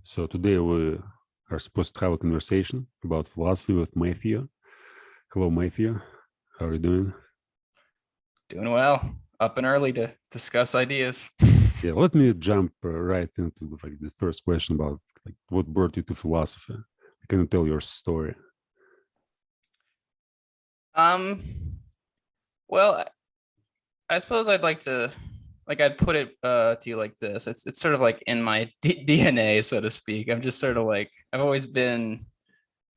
So today we are supposed to have a conversation about philosophy with Matthew. Hello, Matthew. How are you doing? Doing well. Up and early to discuss ideas. Yeah, let me jump right into the first question about what brought you to philosophy. Can you tell your story? Um, well, I suppose I'd like to I'd put it to you like this. It's sort of like in my DNA, so to speak. I'm just sort of like I've always been,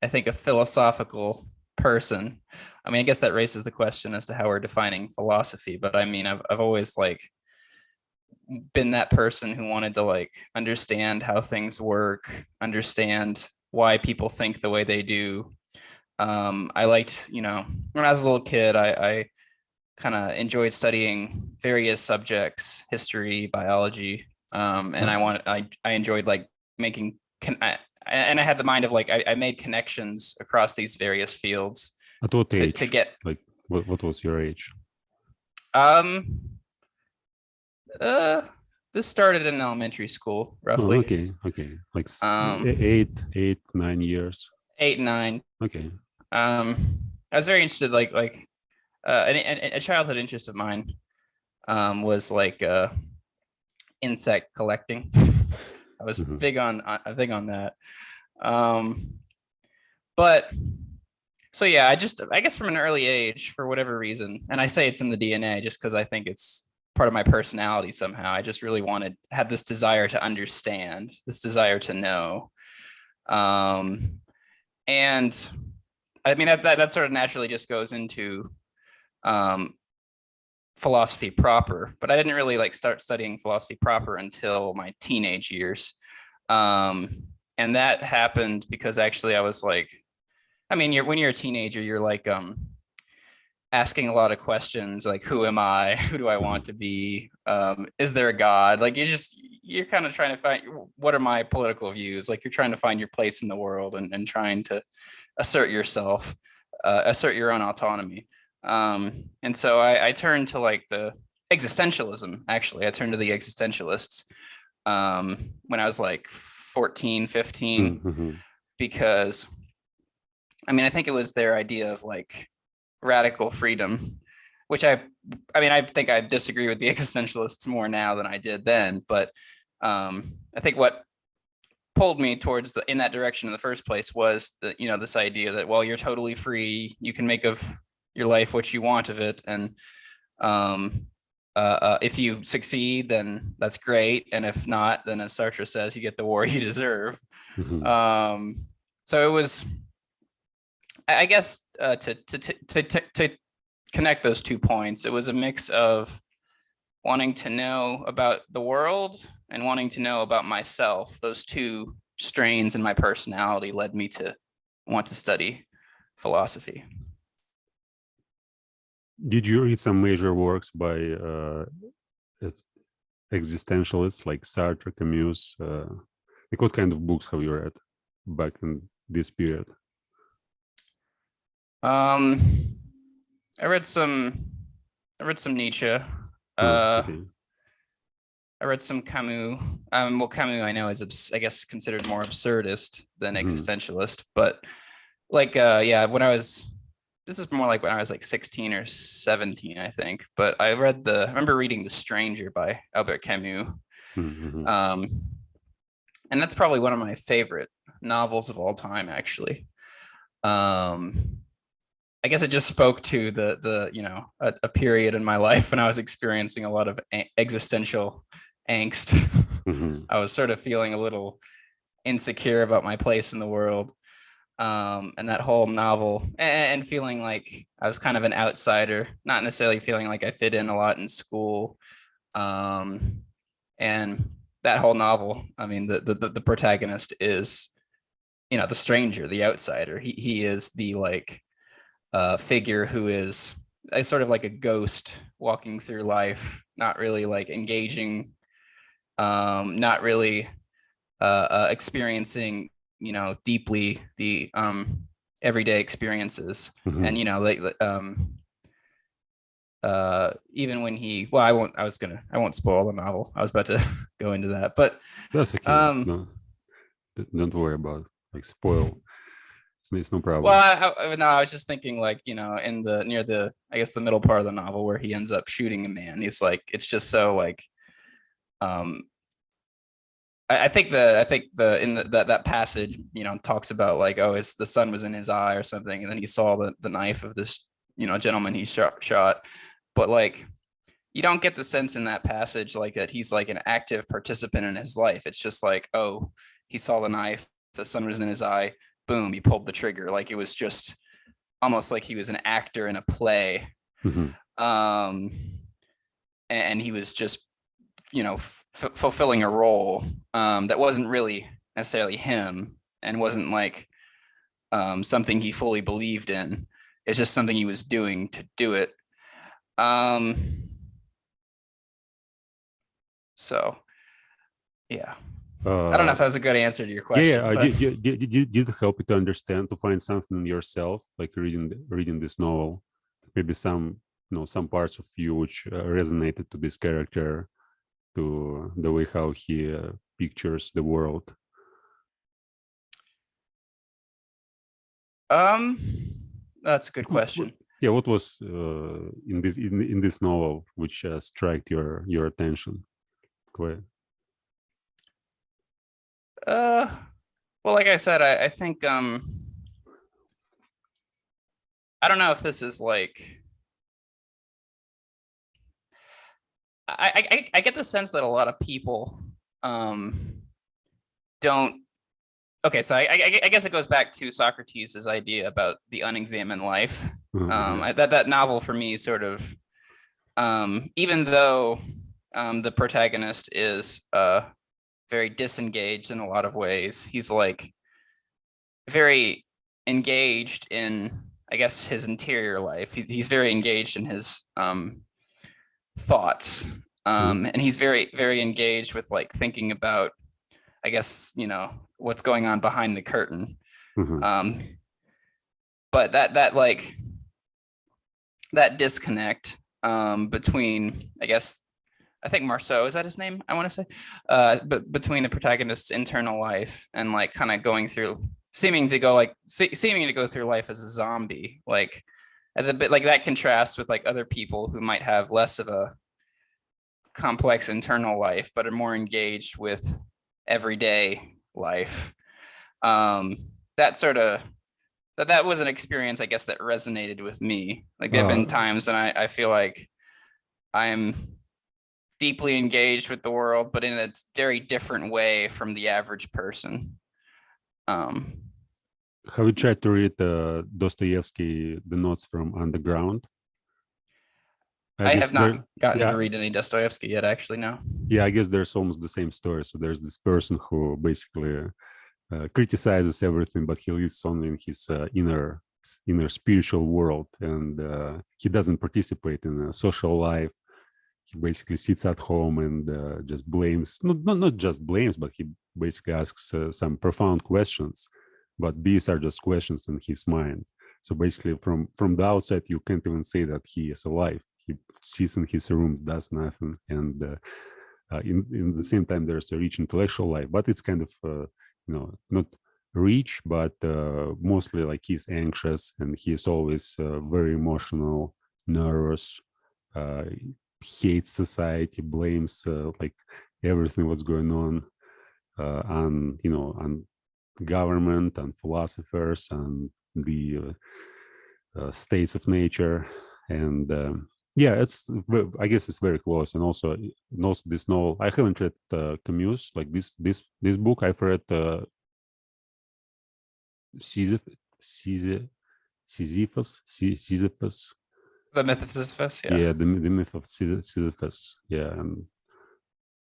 I think, a philosophical person. I mean, I guess that raises the question as to how we're defining philosophy, but I mean, I've always like been that person who wanted to like understand how things work, understand why people think the way they do. I liked, when I was a little kid, I kind of enjoyed studying various subjects, history, biology, and Uh, I enjoyed like making and I had the mind of like I made connections across these various fields at what to age? get Like, what was your age? um uh this started in elementary school Oh, roughly. okay. Like um 8, 9 years. 8 9. Okay. I was very interested a childhood interest of mine was like insect collecting. I was Mhm. big on that. Um, but so yeah, I guess from an early age, for whatever reason, and I say it's in the DNA just because I think it's part of my personality somehow. I just really had this desire to understand, this desire to know. Um, and I mean that sort of naturally just goes into um, philosophy proper, but I didn't really like start studying philosophy proper until my teenage years. Um, and that happened because actually I was like, I mean, when you're a teenager, you're like asking a lot of questions like, who am I? Who do I Mhm. want to be? Is there a God? Like you're kind of trying to find, what are my political views? Like you're trying to find your place in the world and trying to assert yourself, assert your own autonomy. And so I turned to like the existentialism. Actually, I turned to the existentialists when I was like 14, 15, Mhm. because I mean, I think it was their idea of like radical freedom, which I mean, I think I disagree with the existentialists more now than I did then. But I think what pulled me towards in that direction in the first place was that, this idea that, well, you're totally free, you can make of your life what you want of it, and um, if you succeed, then that's great, and if not, then as Sartre says, you get the war you deserve. Mhm. Um, so it was, I guess, to connect those 2 points, it was a mix of wanting to know about the world and wanting to know about myself. Those two strains in my personality led me to want to study philosophy. Did you read some major works by ex- existentialists like Sartre, Camus? Like, what kind of books have you read back in this period? Um, I read some, I read some Nietzsche. Oh, Uh, okay. I read some Camus. Well, Camus I know is, I guess, considered more absurdist than Mhm. existentialist, but like, yeah, this is more like when I was like 16 or 17, I think. But I remember reading The Stranger by Albert Camus. Mhm. Um, and that's probably one of my favorite novels of all time, actually. Um, I guess it just spoke to a period in my life when I was experiencing a lot of existential angst. Mhm. I was sort of feeling a little insecure about my place in the world. And that whole novel, and feeling like I was kind of an outsider, not necessarily feeling like I fit in a lot in school. Um, and that whole novel, I mean, the protagonist is, the stranger, the outsider. He is the like figure who is a sort of like a ghost walking through life, not really like engaging, not really experiencing, deeply the everyday experiences. And Mhm. like even when he, well, I won't spoil the novel. I was about to go into that, but That's okay. um No. don't worry about like spoil. It's no problem. Well, I was just thinking, like, in the near the, I guess, the middle part of the novel where he ends up shooting a man. He's like, it's just so like, I think that passage, talks about like, oh, the sun was in his eye or something, and then he saw the knife of this, gentleman he shot. But like, you don't get the sense in that passage like that he's like an active participant in his life. It's just like, oh, he saw the knife, the sun was in his eye, boom, he pulled the trigger. Like, it was just almost like he was an actor in a play. And he was just, fulfilling a role that wasn't really necessarily him, and wasn't like something he fully believed in. It's just something he was doing to do it. So yeah, I don't know if that was a good answer to your question. Did it help you to understand, to find something in yourself, like reading this novel? Maybe some parts of you which resonated to this character, to the way how he pictures the world. That's a good question. Yeah, what was in this novel which struck your attention? Quite. Well, like I said, I think I don't know if this is like, I get the sense that a lot of people don't. Okay, so I guess it goes back to Socrates' idea about the unexamined life. That novel for me sort of, even though the protagonist is very disengaged in a lot of ways, he's like very engaged in, I guess, his interior life. He's very engaged in his thoughts, and he's very, very engaged with like thinking about, I guess, what's going on behind the curtain. But that like that disconnect between, I guess, I think Marceau, is that his name? I want to say, but between the protagonist's internal life and like kind of seeming to go through life as a zombie, like at the bit, like that contrasts with like other people who might have less of a complex internal life but are more engaged with everyday life. That was an experience, I guess, that resonated with me. Like, there have been times when I feel like I'm deeply engaged with the world, but in a very different way from the average person. Have you tried to read Dostoevsky, The Notes from Underground? I have not gotten to read any Dostoevsky yet, actually, no. Yeah, I guess there's almost the same story. So there's this person who basically criticizes everything, but he lives only in his inner spiritual world, and he doesn't participate in a social life. He basically sits at home and just blames, not just blames, but he basically asks some profound questions. But these are just questions in his mind. So basically, from the outside, you can't even say that he is alive. He sits in his room, does nothing, and in the same time, there's a rich intellectual life. But it's kind of not rich, but mostly like he's anxious and he's always very emotional, nervous, hates society, blames like everything what's going on on government and philosophers and the states of nature. And I guess it's very close. And also this novel, I haven't read Camus, like this book. I've read Sisyphus. The Myth of Sisyphus, yeah, the Myth of Sisyphus, yeah, and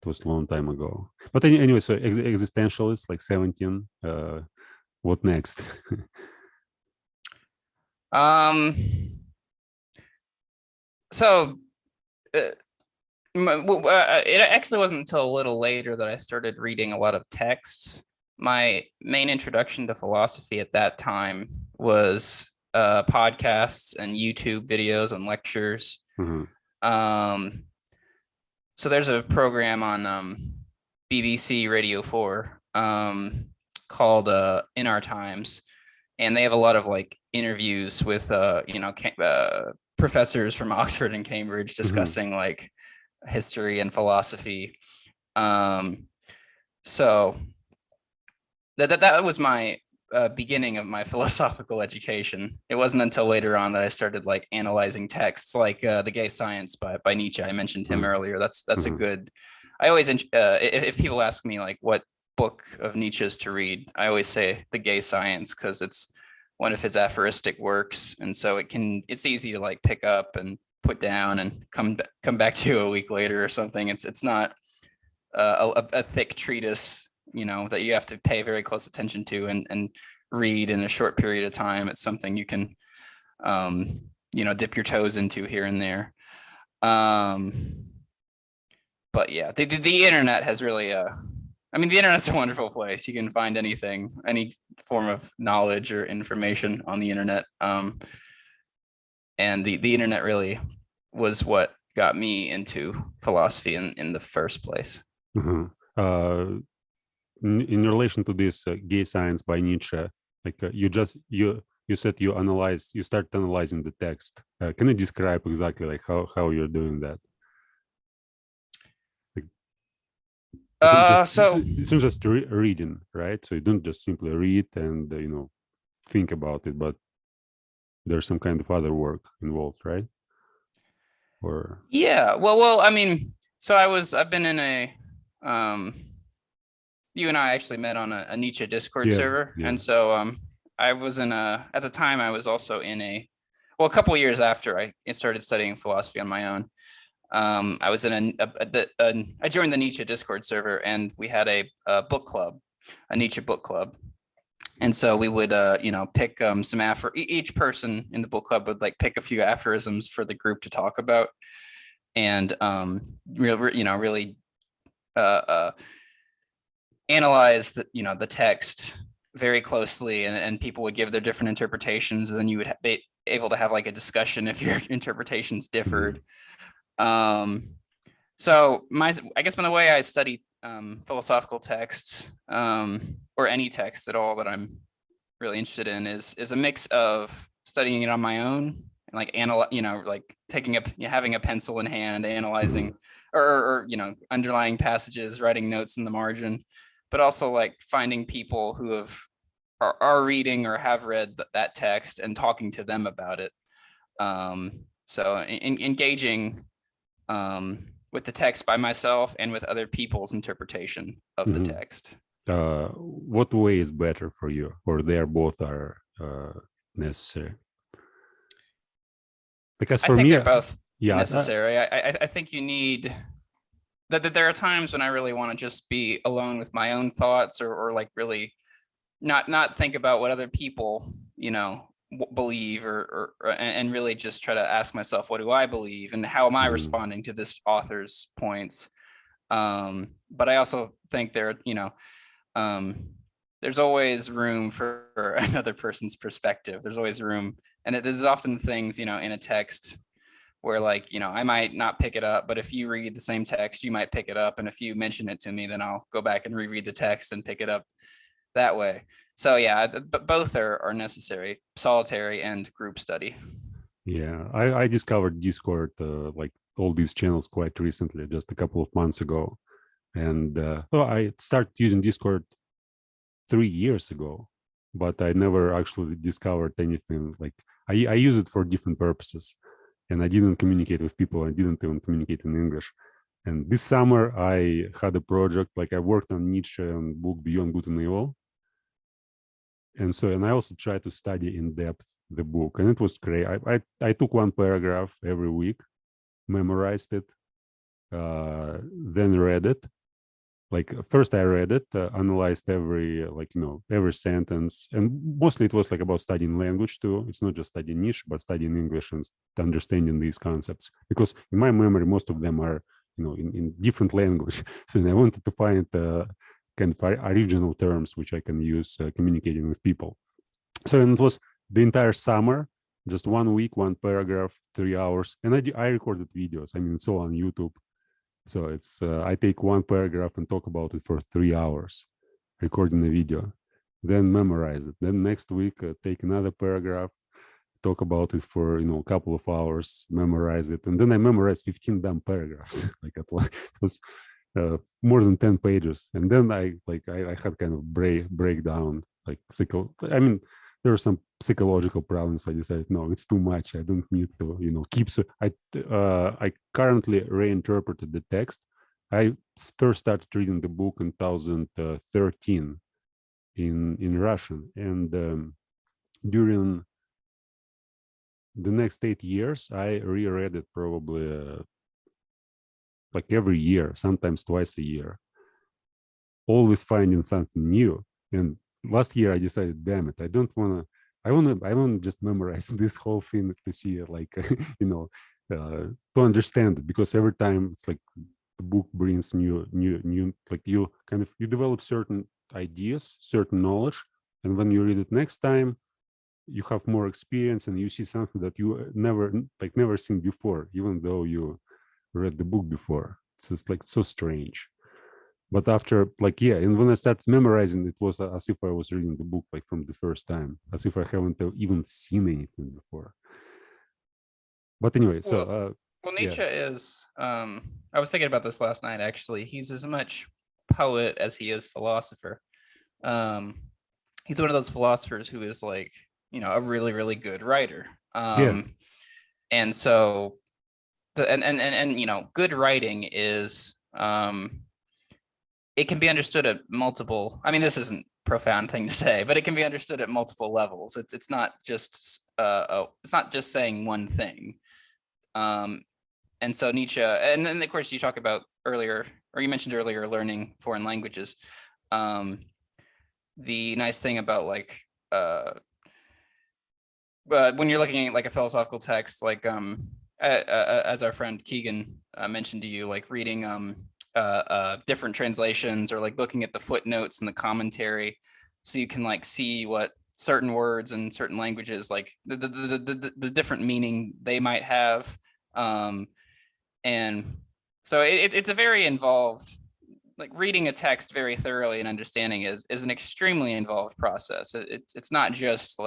it was a long time ago. But anyway, so existentialist, like 17. What next? So it actually wasn't until a little later that I started reading a lot of texts. My main introduction to philosophy at that time was podcasts and YouTube videos and lectures. So there's a program on BBC Radio 4 called In Our Times, and they have a lot of like interviews with professors from Oxford and Cambridge discussing like history and philosophy. So that was my beginning of my philosophical education. It wasn't until later on that I started like analyzing texts like The Gay Science by Nietzsche. I mentioned him earlier. That's a good. I always if people ask me like what book of Nietzsche's to read, I always say The Gay Science, because it's one of his aphoristic works, and so it's easy to like pick up and put down and come back to a week later or something. It's not a thick treatise, that you have to pay very close attention to and read in a short period of time. It's something you can dip your toes into here and there. But yeah, the internet has really the internet's a wonderful place. You can find anything, any form of knowledge or information on the internet. And the internet really was what got me into philosophy in the first place. In relation to this Gay Science by Nietzsche, like you said you start analyzing the text. Can you describe exactly like how you're doing that? It's not just reading, right? So you don't just simply read and think about it, but there's some kind of other work involved, right? Or yeah, well, so I've been in a you and I actually met on a Nietzsche Discord server, and so I was at the time I was also in a couple of years after I started studying philosophy on my own. I was in I joined the Nietzsche Discord server, and we had a book club, a Nietzsche book club. And so we would, pick some each person in the book club would like pick a few aphorisms for the group to talk about, and really analyze the text very closely, and people would give their different interpretations, and then you would be able to have like a discussion if your interpretations differed. So I guess the way I study philosophical texts, or any text at all that I'm really interested in, is a mix of studying it on my own and like like having a pencil in hand, analyzing or underlying passages, writing notes in the margin, but also like finding people who are reading or have read that text and talking to them about it. So engaging with the text by myself and with other people's interpretation of the text. What way is better for you, or both are necessary? Because for me, they're both necessary. I think you need that. There are times when I really want to just be alone with my own thoughts, or like really not think about what other people believe, and really just try to ask myself, what do I believe and how am I responding to this author's points? But I also think there's always room for another person's perspective. There's always room, and there's often things in a text where like I might not pick it up, but if you read the same text, you might pick it up, and if you mention it to me, then I'll go back and reread the text and pick it up that way. So yeah, but both are necessary, solitary and group study. Yeah, I discovered Discord, like all these channels, quite recently, just a couple of months ago. And I started using Discord 3 years ago, but I never actually discovered anything. Like I use it for different purposes, and I didn't communicate with people. I didn't even communicate in English. And this summer I had a project, like I worked on Nietzsche and book Beyond Good and Evil. And I also tried to study in depth the book, and it was great. I took one paragraph every week, memorized it, then read it. Like first I read it, analyzed every sentence, and mostly it was like about studying language too. It's not just studying Nietzsche, but studying English and understanding these concepts. Because in my memory, most of them are in different language. So I wanted to find kind of original terms which I can use communicating with people. So it was the entire summer, just 1 week, one paragraph, 3 hours, and I recorded videos. It's all on YouTube. So it's I take one paragraph and talk about it for 3 hours, recording the video. then memorize it. Then next week, take another paragraph, talk about it for a couple of hours, memorize it, and then I memorized 15 damn paragraphs. It was more than 10 pages, and then I had kind of breakdown. I mean, there are some psychological problems. I decided, no, it's too much. I don't need to keep. So I currently reinterpreted the text. I first started reading the book in 2013 in Russian, and during the next 8 years, I reread it probably every year, sometimes twice a year, always finding something new. And last year I decided, damn it, I want to just memorize this whole thing to see to understand it, because every time it's like the book brings new, you develop certain ideas, certain knowledge, and when you read it next time, you have more experience and you see something that you never seen before, even though you read the book before. It's just so strange. But after and when I started memorizing, it was as if I was reading the book from the first time, as if I haven't even seen anything before. But anyway, Nietzsche is I was thinking about this last night, actually. He's as much poet as he is philosopher. He's one of those philosophers who is a really, really good writer. And so good writing is it can be understood at multiple. I mean, this isn't a profound thing to say, but it can be understood at multiple levels. It's not just saying one thing. And so Nietzsche, and then of course you talk about earlier, or you mentioned earlier, learning foreign languages. The nice thing about but when you're looking at a philosophical text, as our friend Keegan mentioned to you, reading different translations, or looking at the footnotes and the commentary, so you can see what certain words in certain languages, the different meaning they might have. And so it's a very involved, reading a text very thoroughly and understanding is an extremely involved process. It's not just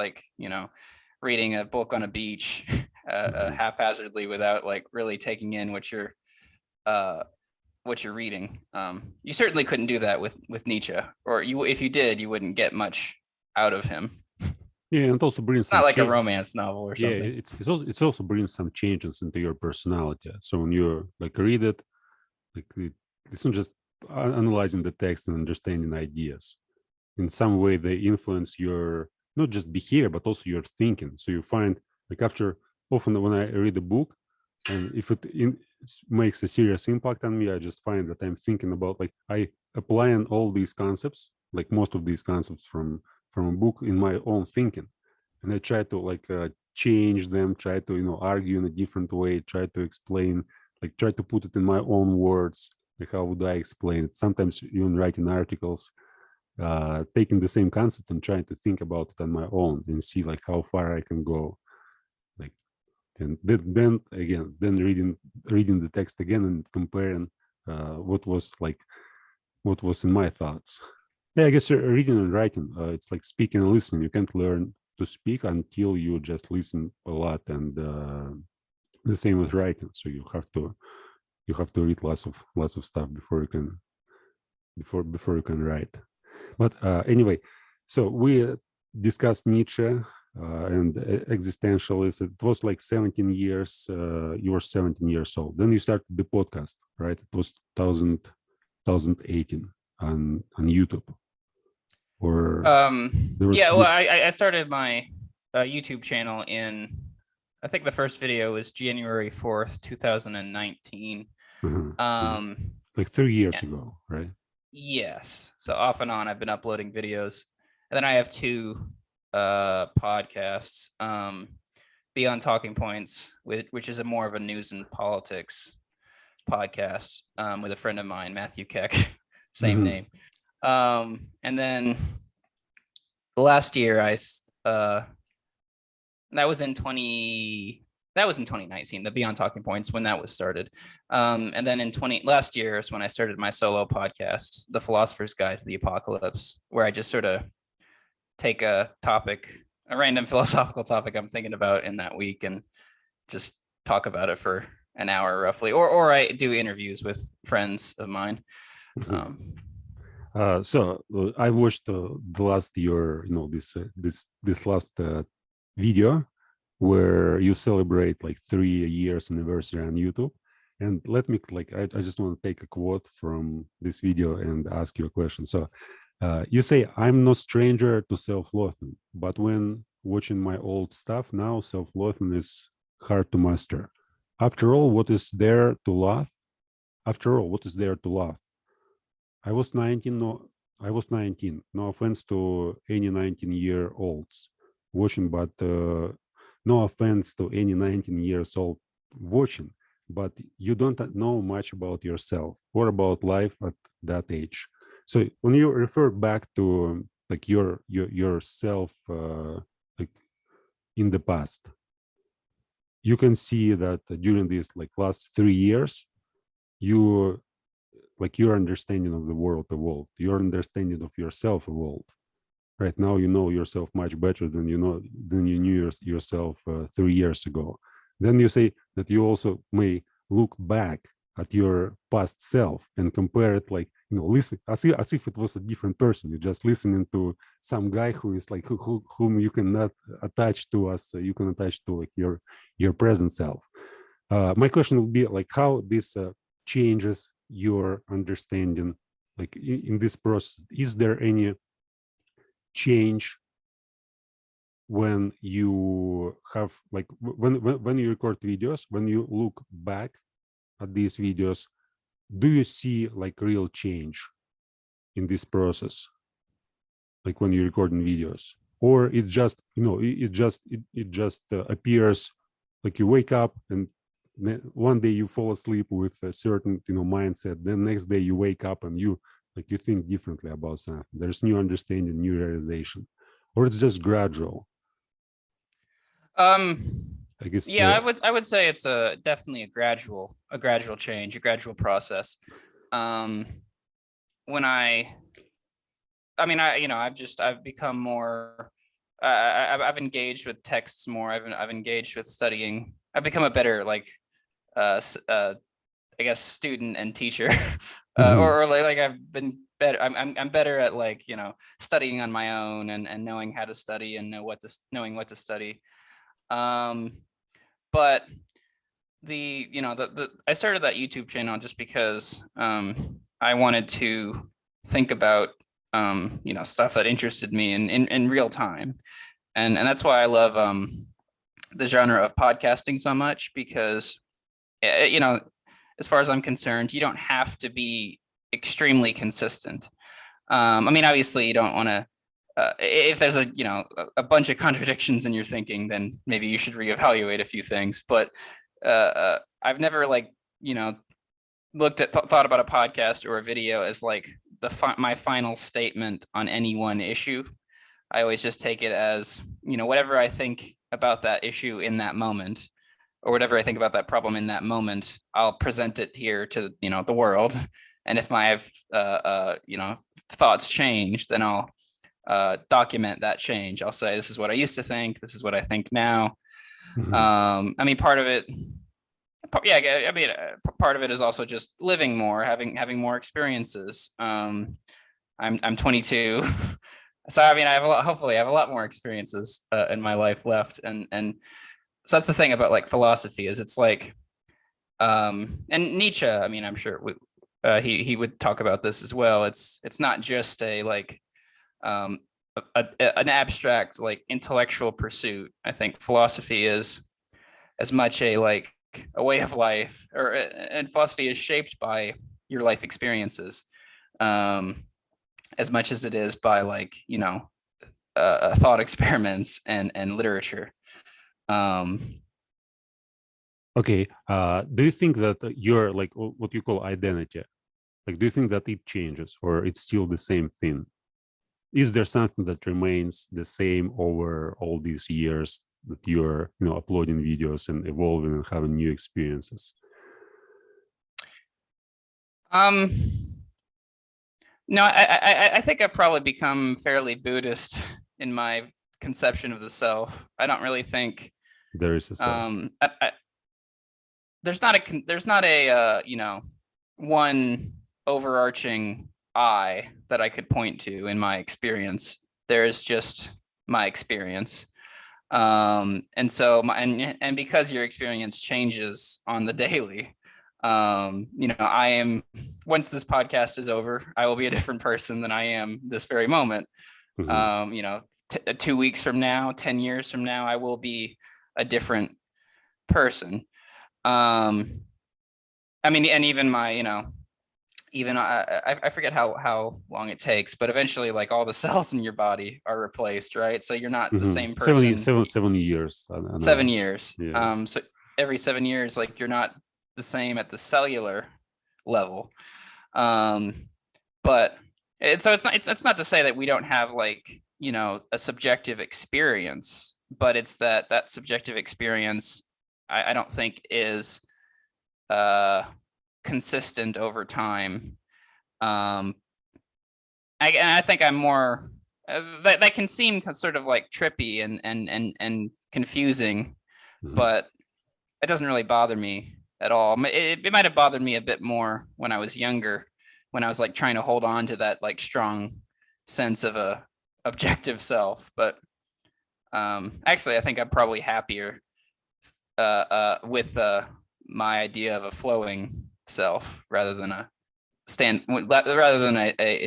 reading a book on a beach haphazardly without really taking in what you're reading. You certainly couldn't do that with Nietzsche, or if you did, you wouldn't get much out of him. Yeah, and it also brings it's not like a romance novel or something. Yeah, it also brings some changes into your personality. So when you read it, it's not just analyzing the text and understanding ideas. In some way, they influence your not just behavior but also your thinking. So you find often when I read a book, and if it makes a serious impact on me, I just find that I'm thinking about I applying all these concepts, most of these concepts from a book, in my own thinking, and I try to change them, try to argue in a different way, try to explain, try to put it in my own words. How would I explain it? Sometimes even writing articles, taking the same concept and trying to think about it on my own and see how far I can go. And then reading the text again and comparing what was in my thoughts. Yeah, I guess reading and writing, it's like speaking and listening. You can't learn to speak until you just listen a lot, and the same with writing. So you have to read lots of stuff before you can write. But anyway, so we discussed Nietzsche and existentialism. It was 17 years. You were 17 years old. Then you started the podcast, right? It was 2018 on YouTube. Or I started my YouTube channel in, I think the first video was January 4th, 2019. 3 years ago, right? Yes. So off and on, I've been uploading videos. And then I have 2 podcasts, Beyond Talking Points, which is more of a news and politics podcast, with a friend of mine, Matthew Keck, same name. And then last year, that was in 2019, the Beyond Talking Points, when that was started. And then last year is when I started my solo podcast, The Philosopher's Guide to the Apocalypse, where I just sort of take a random philosophical topic I'm thinking about in that week, and just talk about it for an hour roughly, or I do interviews with friends of mine. I watched the last year, this last video where you celebrate like 3 years anniversary on YouTube. And let me I just want to take a quote from this video and ask you a question. So you say, I'm no stranger to self-loathing, but when watching my old stuff now, self-loathing is hard to master. After all, what is there to laugh? After all, what is there to laugh? I was 19. No offense to any 19-year-olds watching, but no offense to any 19 years old watching, but you don't know much about yourself or about life at that age. So when you refer back to like yourself like in the past, you can see that during these like last 3 years, your understanding of the world evolved, your understanding of yourself evolved. Right now, you know yourself much better than you knew yourself 3 years ago. Then you say that you also may look back at your past self and compare it, like, listen as if it was a different person. You're just listening to some guy who is like whom you cannot attach to as you can attach to like your present self. My question would be like how this changes your understanding, like in this process. Is there any change when you have like when you record videos, when you look back at these videos, do you see like real change in this process, like when you're recording videos, or it just it just appears, like you wake up and one day you fall asleep with a certain mindset, then next day you wake up and you think differently about something, there's new understanding, new realization, or it's just gradual? I guess yeah, I would say it's definitely a gradual change, a gradual process. When I've become more I've engaged with texts more. I've engaged with studying. I've become a better I guess student and teacher, or like I've been better. I'm better at studying on my own and knowing how to study and knowing what to study. But I started that YouTube channel just because I wanted to think about stuff that interested me in real time, and that's why I love the genre of podcasting so much, because as far as I'm concerned, you don't have to be extremely consistent. Obviously you don't want to if there's a bunch of contradictions in your thinking, then maybe you should reevaluate a few things. But I've never thought about a podcast or a video as like my final statement on any one issue. I always just take it as whatever I think about that issue in that moment, or whatever I think about that problem in that moment, I'll present it here to the world. And if my thoughts change, then I'll document that change. I'll say, this is what I used to think, this is what I think now. Part of it, part of it is also just living more, having more experiences. I'm 22, so I have hopefully I have a lot more experiences in my life left, and so that's the thing about like philosophy, is it's like, and Nietzsche, I'm sure he would talk about this as well. It's not just an abstract intellectual pursuit. I think philosophy is as much a way of life, and philosophy is shaped by your life experiences as much as it is by thought experiments and literature. Okay. Do you think that your what you call identity, do you think that it changes, or it's still the same thing? Is there something that remains the same over all these years that you're uploading videos and evolving and having new experiences? No, I think I've probably become fairly Buddhist in my conception of the self. I don't really think there is a self. There's not a one overarching I that I could point to in my experience. There is just my experience. And so and because your experience changes on the daily, I am, once this podcast is over, I will be a different person than I am this very moment. 2 weeks from now, 10 years from now, I will be a different person. And even my, I forget how long it takes, but eventually, like, all the cells in your body are replaced, right? So you're not the same person. 7 years. 7 years. Yeah. So every 7 years, like, you're not the same at the cellular level. But it's not to say that we don't have, like, a subjective experience, but it's that subjective experience I don't think is consistent over time. I think I'm more that can seem sort of like trippy and confusing, but it doesn't really bother me at all. It might have bothered me a bit more when I was younger, when I was like trying to hold on to that like strong sense of a objective self. But actually, I think I'm probably happier with my idea of a flowing self rather than a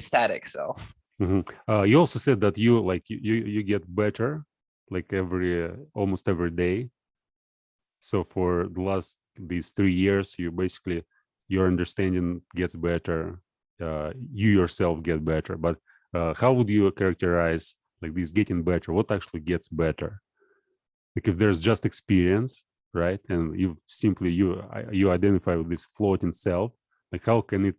static self. You also said that you get better like almost every day. So for these 3 years, your understanding gets better. You yourself get better. But how would you characterize like this getting better? What actually gets better? Like if there's just experience, right? And you identify with this floating self. Like how can it?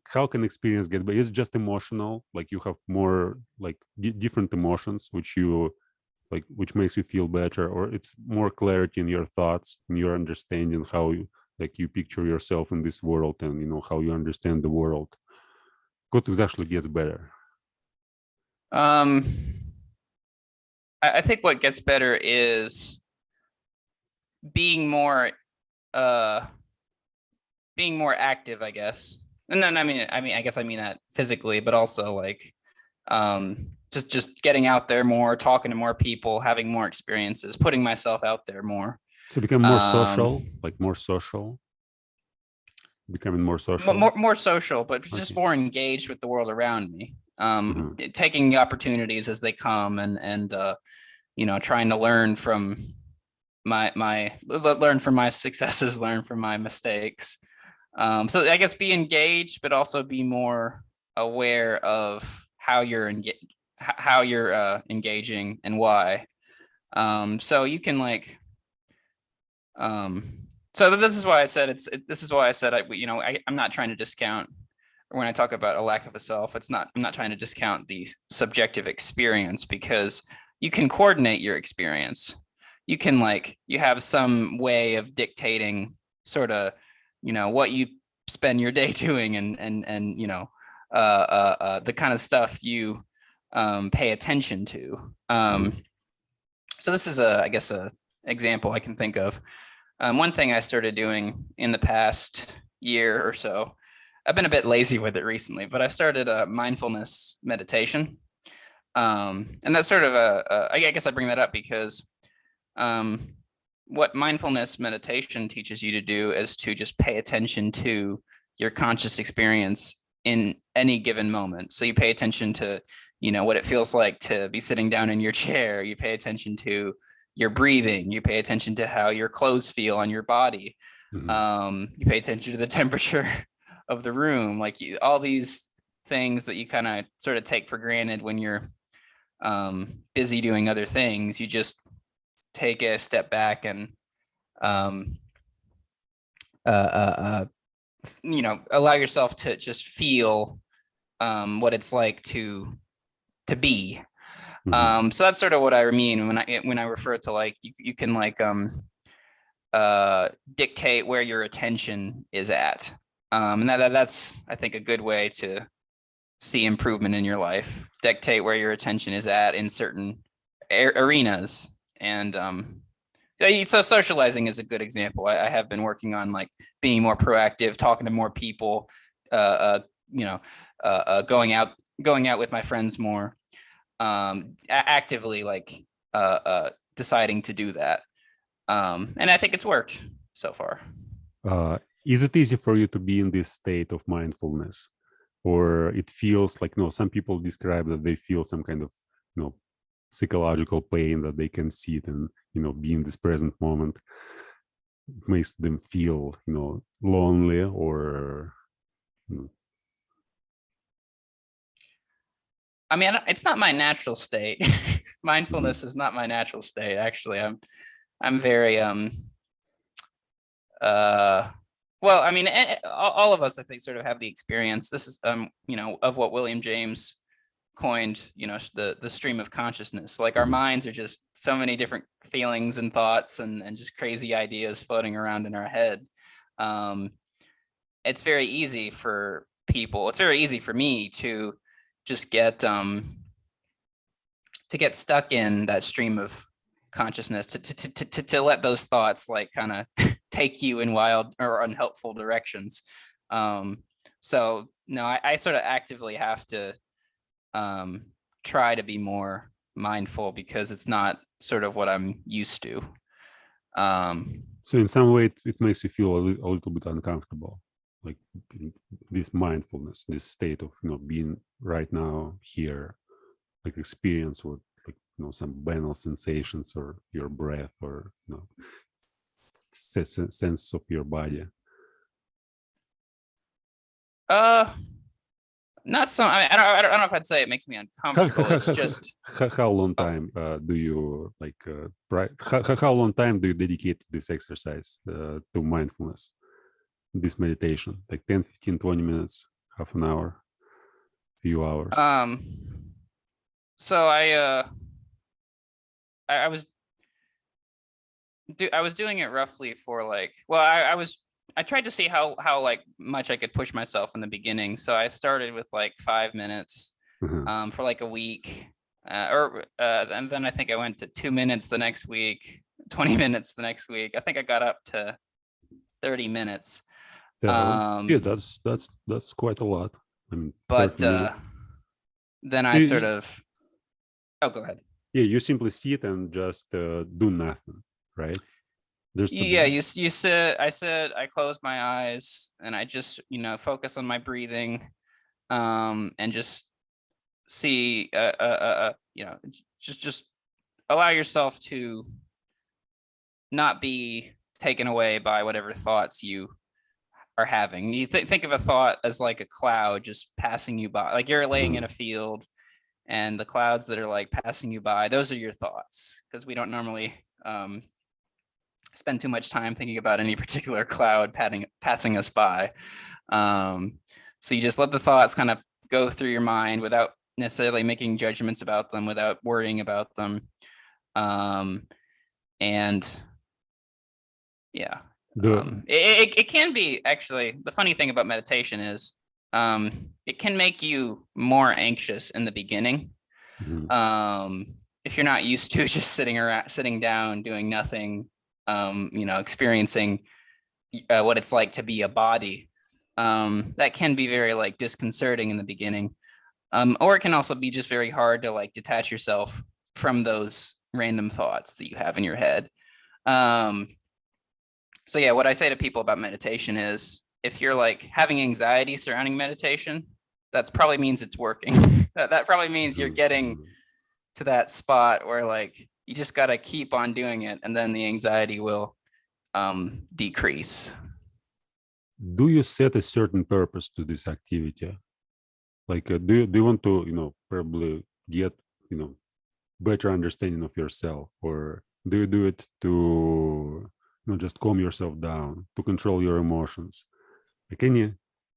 How can experience get better? Is it just emotional? Like you have more like different emotions, which makes you feel better, or it's more clarity in your thoughts, in your understanding, how you picture yourself in this world, and how you understand the world. What exactly gets better? I think what gets better is being more active, I guess. And then I guess I mean that physically, but also like just getting out there more, talking to more people, having more experiences, putting myself out there more. To become more social, becoming more social. More social, but just more engaged with the world around me. Taking the opportunities as they come, and trying to learn from learn from my successes, learn from my mistakes. So I guess be engaged, but also be more aware of how you're engaging and why. So you can like. So this is why I said I'm not trying to discount, when I talk about a lack of a self, I'm not trying to discount the subjective experience, because you can coordinate your experience. You can you have some way of dictating sort of, what you spend your day doing, and the kind of stuff you pay attention to. So this is I guess a example I can think of. One thing I started doing in the past year or so, I've been a bit lazy with it recently, but I started a mindfulness meditation. And that's sort of I guess I bring that up because what mindfulness meditation teaches you to do is to just pay attention to your conscious experience in any given moment. So you pay attention to, what it feels like to be sitting down in your chair. You pay attention to your breathing. You pay attention to how your clothes feel on your body. You pay attention to the temperature of the room, all these things that you kind of sort of take for granted when you're busy doing other things. You just take a step back and allow yourself to just feel what it's like to be. So that's sort of what I mean when I refer to you can dictate where your attention is at. And that's I think a good way to see improvement in your life, dictate where your attention is at in certain arenas. And so socializing is a good example. I have been working on like being more proactive, talking to more people, going out with my friends more, actively like deciding to do that. And I think it's worked so far. Is it easy for you to be in this state of mindfulness, or it feels like, some people describe that they feel some kind of, psychological pain, that they can see it and, be in this present moment? It makes them feel, lonely, or, I mean, it's not my natural state. Mindfulness is not my natural state. Actually, I'm very, well, I mean, all of us, I think, sort of have the experience. This is, of what William James coined, the stream of consciousness. Like our minds are just so many different feelings and thoughts and just crazy ideas floating around in our head. It's very easy for people. It's very easy for me to just get stuck in that stream of consciousness, to let those thoughts like kind of take you in wild or unhelpful directions. So no, I sort of actively have to try to be more mindful, because it's not sort of what I'm used to. So in some way it makes you feel a little bit uncomfortable, like this mindfulness, this state of, being right now here, like experience with like, some banal sensations, or your breath, or, sense of your body. Not so. I don't know if I'd say it makes me uncomfortable. It's just how long time do you like? How long time do you dedicate to this exercise, to mindfulness, this meditation? Like 10, 15, 20 minutes, half an hour, few hours? So I was doing it roughly for like, well, I tried to see how like much I could push myself in the beginning. So I started with like 5 minutes for like a week, and then I think I went to 2 minutes the next week, 20 minutes the next week. I think I got up to 30 minutes. Yeah, that's quite a lot. I mean, but then I sort of, oh, go ahead. Yeah, you simply sit and just do nothing, right? Yeah, you sit. I close my eyes and I just, focus on my breathing, and just see, just allow yourself to not be taken away by whatever thoughts you are having. You think of a thought as like a cloud just passing you by, like you're laying in a field and the clouds that are like passing you by, those are your thoughts, because we don't normally spend too much time thinking about any particular cloud passing us by. So you just let the thoughts kind of go through your mind without necessarily making judgments about them, without worrying about them. And yeah, it can be, actually, the funny thing about meditation is it can make you more anxious in the beginning. If you're not used to just sitting down, doing nothing, experiencing what it's like to be a body, that can be very like disconcerting in the beginning. Or it can also be just very hard to like detach yourself from those random thoughts that you have in your head. So yeah, what I say to people about meditation is, if you're like having anxiety surrounding meditation, that probably means it's working. that probably means you're getting to that spot where like you just got to keep on doing it, and then the anxiety will decrease. Do you set a certain purpose to this activity? Like, do you want to, probably get, better understanding of yourself, or do you do it to, just calm yourself down, to control your emotions? Like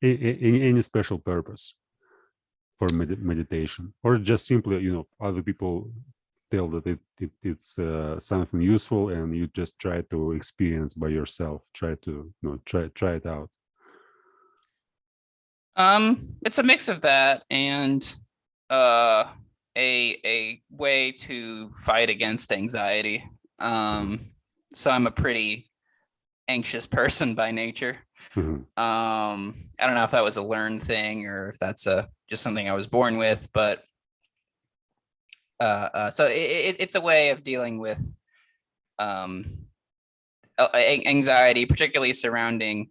any special purpose for meditation, or just simply, other people tell that it's something useful, and you just try to experience by yourself, try to try it out? It's a mix of that and uh, a way to fight against anxiety. So I'm a pretty anxious person by nature. Mhm. I don't know if that was a learned thing or if that's just something I was born with, but so it's a way of dealing with um, anxiety, particularly surrounding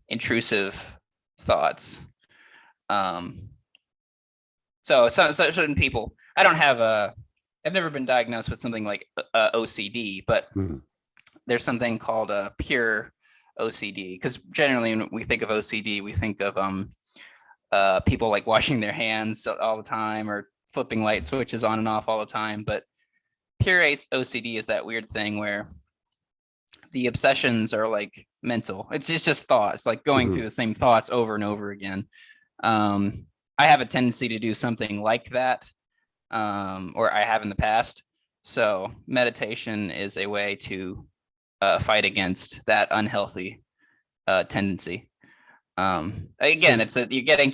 intrusive thoughts. Um, so certain people, I don't have I've never been diagnosed with something like OCD, but Mhm. there's something called a pure OCD, because generally when we think of OCD, we think of people like washing their hands all the time or flipping light switches on and off all the time. But pure OCD is that weird thing where the obsessions are like mental. It's just thoughts, like going through Mhm. the same thoughts over and over again. I have a tendency to do something like that, or I have in the past. So meditation is a way to fight against that unhealthy tendency. Again, you're getting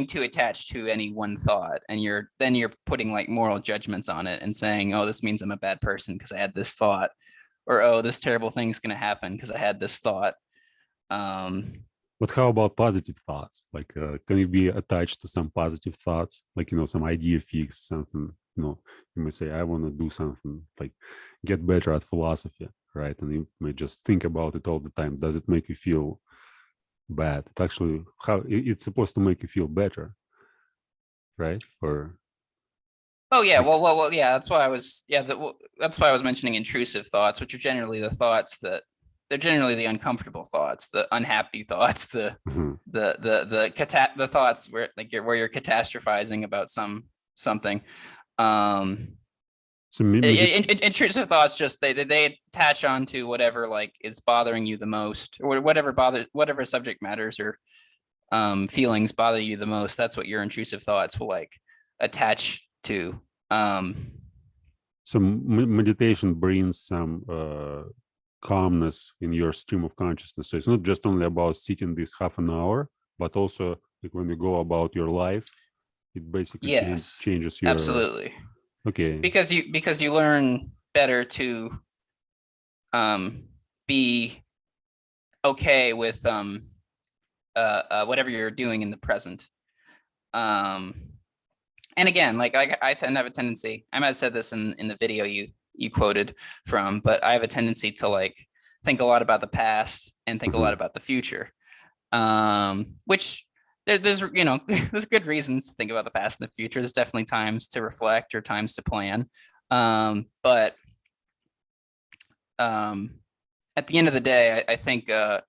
too attached to any one thought, and you're putting like moral judgments on it and saying, oh, this means I'm a bad person because I had this thought, or oh, this terrible thing's going to happen because I had this thought. Um, But how about positive thoughts? Like, can you be attached to some positive thoughts? Like, some idea fix, something, you may say, I want to do something, like get better at philosophy, right? And you may just think about it all the time. Does it make you feel bad? It actually, it's supposed to make you feel better, right? Or oh yeah, like, well, yeah. That's why I was mentioning intrusive thoughts, which are generally the thoughts that they're generally the uncomfortable thoughts, the unhappy thoughts, mhm. the thoughts where where you're catastrophizing about something. Um, So medit Intrusive thoughts just they attach onto whatever like is bothering you the most, or whatever subject matters or feelings bother you the most. That's what your intrusive thoughts will like attach to. um so meditation brings some calmness in your stream of consciousness. So it's not just only about sitting this half an hour, but also like when you go about your life, it basically yes, changes your. absolutely, Okay. because you learn better to um be okay with whatever you're doing in the present. um and again, like I tend to have a tendency, I might have said this in the video you quoted from, but I have a tendency to like think a lot about the past and think a lot Mhm. about the future. Which there's there's good reasons to think about the past and the future. There's definitely times to reflect or times to plan. But at the end of the day, I think a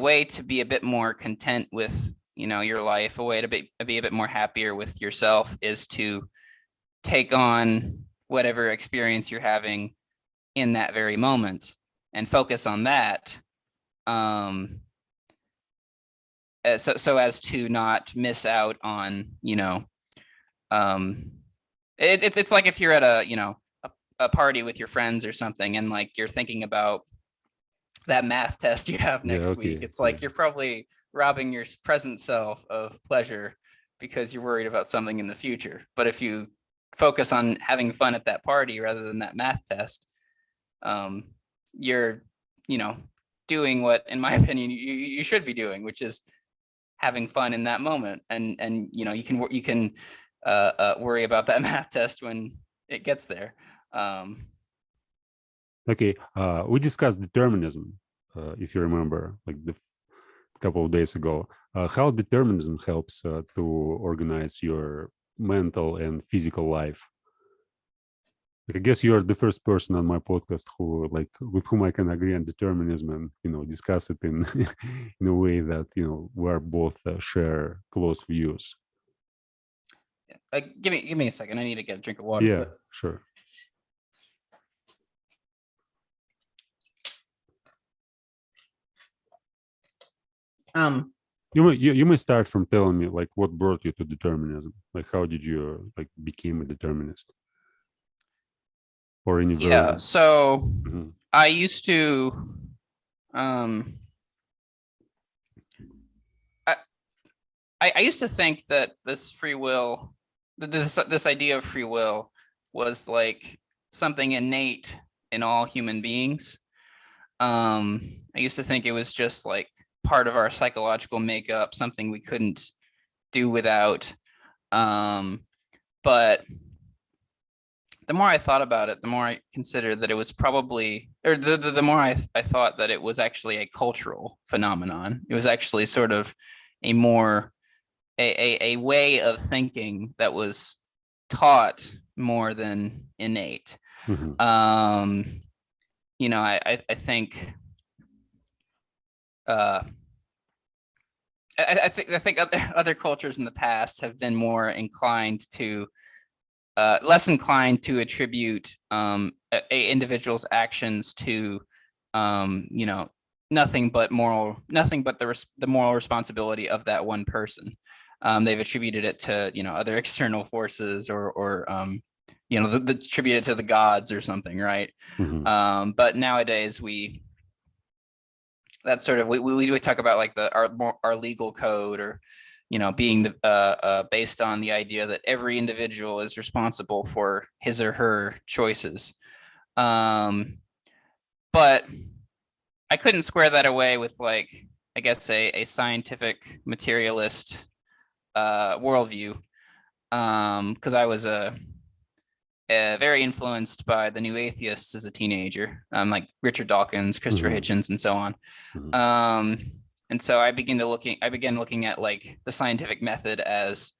way to be a bit more content with your life, a way to be a bit more happier with yourself, is to take on whatever experience you're having in that very moment and focus on that. So as to not miss out on um it's like if you're at a party with your friends or something, and like you're thinking about that math test you have Yeah. next week. Okay. It's Yeah. like you're probably robbing your present self of pleasure because you're worried about something in the future. But if you focus on having fun at that party rather than that math test, um, you're, doing what, in my opinion, you should be doing, which is having fun in that moment. And you can worry about that math test when it gets there. Um, Okay. We discussed determinism, if you remember, like couple of days ago. How determinism helps to organize your mental and physical life. Like, I guess you're the first person on my podcast who, like, with whom I can agree on determinism and discuss it in in a way that we're both share close views. give me a second. I need to get a drink of water. Yeah, But sure. You may start from telling me like what brought you to determinism. Like how did you like became a determinist or any yeah, version? so Mhm. I used to um I used to think that this free will, this idea of free will was like something innate in all human beings. I used to think it was just like part of our psychological makeup, something we couldn't do without. But the more I thought about it, the more I considered that it was probably, or the more I thought that it was actually a cultural phenomenon. It was actually sort of a more a way of thinking that was taught more than innate. Mm-hmm. You know, I think I think other cultures in the past have been more inclined to less inclined to attribute a individual's actions to you know, nothing but the moral responsibility of that one person. They've attributed it to, you know, other external forces, or you know, attribute it to the gods or something, right? Mm-hmm. But nowadays we talk about like our legal code, or you know, being based on the idea that every individual is responsible for his or her choices. But I couldn't square that away with, like, I guess a scientific materialist worldview, because I was very influenced by the new atheists as a teenager, like Richard Dawkins, Christopher Mm-hmm. Hitchens, and so on. And so I began looking at like the scientific method as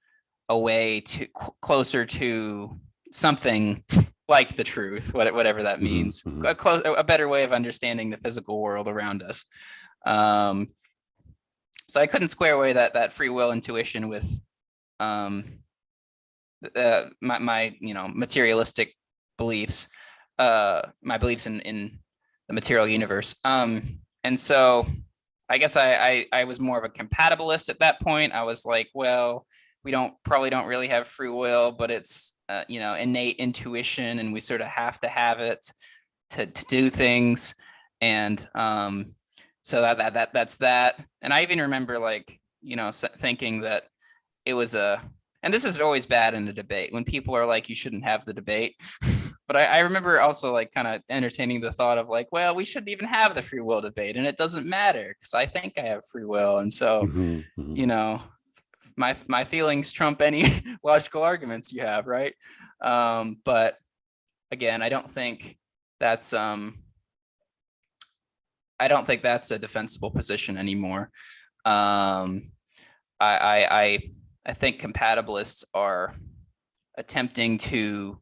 a way to closer to something like the truth, whatever that means, Mm-hmm. a better way of understanding the physical world around us. So I couldn't square away that free will intuition with my you know, materialistic beliefs, my beliefs in the material universe. And so I guess I was more of a compatibilist at that point. I was like, well, we probably don't really have free will, but it's you know, innate intuition, and we sort of have to have it to do things. And so that's that. And I even remember, like, you know, thinking that it was and this is always bad in a debate when people are like, you shouldn't have the debate. But I remember also like kind of entertaining the thought of like, well, we shouldn't even have the free will debate, and it doesn't matter because I think I have free will. And so, Mm-hmm. you know, my feelings trump any logical arguments you have, right? But again, I don't think that's a defensible position anymore. I think compatibilists are attempting to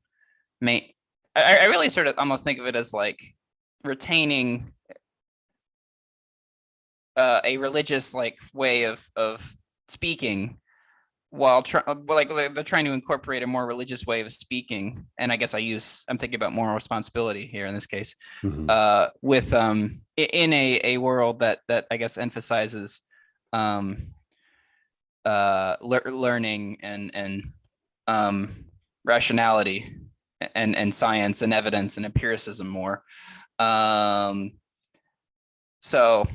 make. I really sort of almost think of it as like retaining a religious like way of speaking, while like they're trying to incorporate a more religious way of speaking. And I guess I'm thinking about moral responsibility here in this case, Mm-hmm. with in a world that I guess emphasizes learning and rationality and science and evidence and empiricism more. So,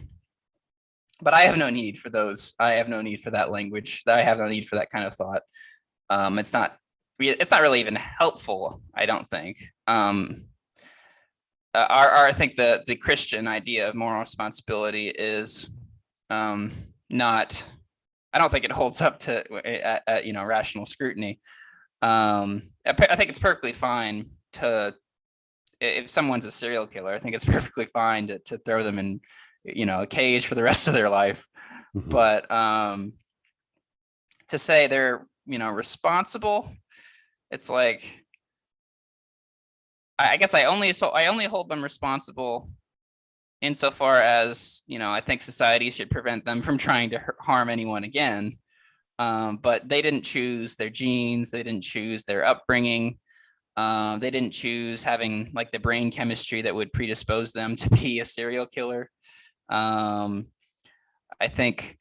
but I have no need for those. I have no need for that language. I have no need for that kind of thought. It's not really even helpful, I don't think. I think the Christian idea of moral responsibility is not. I don't think it holds up to you know, rational scrutiny. I think it's perfectly fine to, if someone's a serial killer, I think it's perfectly fine to throw them in, you know, a cage for the rest of their life. Mm-hmm. But to say they're, you know, responsible, it's like, I guess I only hold them responsible insofar as, you know, I think society should prevent them from trying to harm anyone again. But they didn't choose their genes. They didn't choose their upbringing. They didn't choose having like the brain chemistry that would predispose them to be a serial killer. I think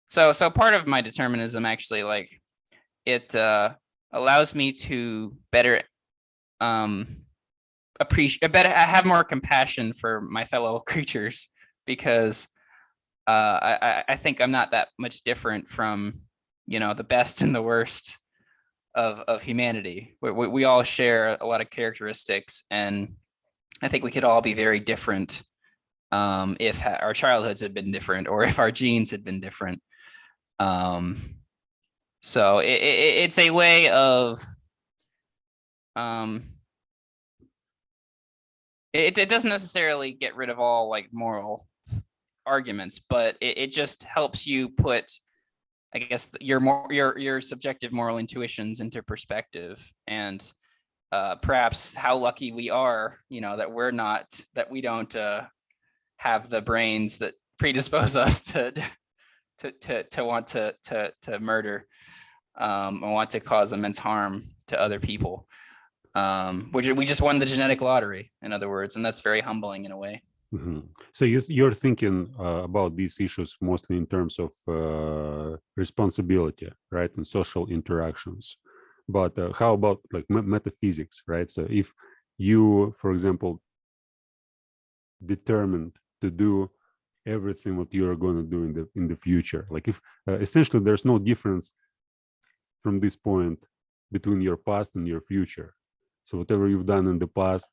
so. So part of my determinism, actually, like, it allows me to better appreciate, have more compassion for my fellow creatures, because I think I'm not that much different from, the best and the worst of humanity. We all share a lot of characteristics, and I think we could all be very different if our childhoods had been different, or if our genes had been different. So it's a way of it doesn't necessarily get rid of all like moral arguments, but it just helps you put, I guess, your subjective moral intuitions into perspective, and perhaps how lucky we are, that we don't have the brains that predispose us to want to murder, and want to cause immense harm to other people. We just won the genetic lottery, in other words, and that's very humbling in a way. Mm-hmm. So you're thinking about these issues mostly in terms of responsibility, right, and social interactions. But how about like metaphysics, right? So if you, for example, determined to do everything what you are going to do in the future, like if essentially there's no difference from this point between your past and your future. So whatever you've done in the past,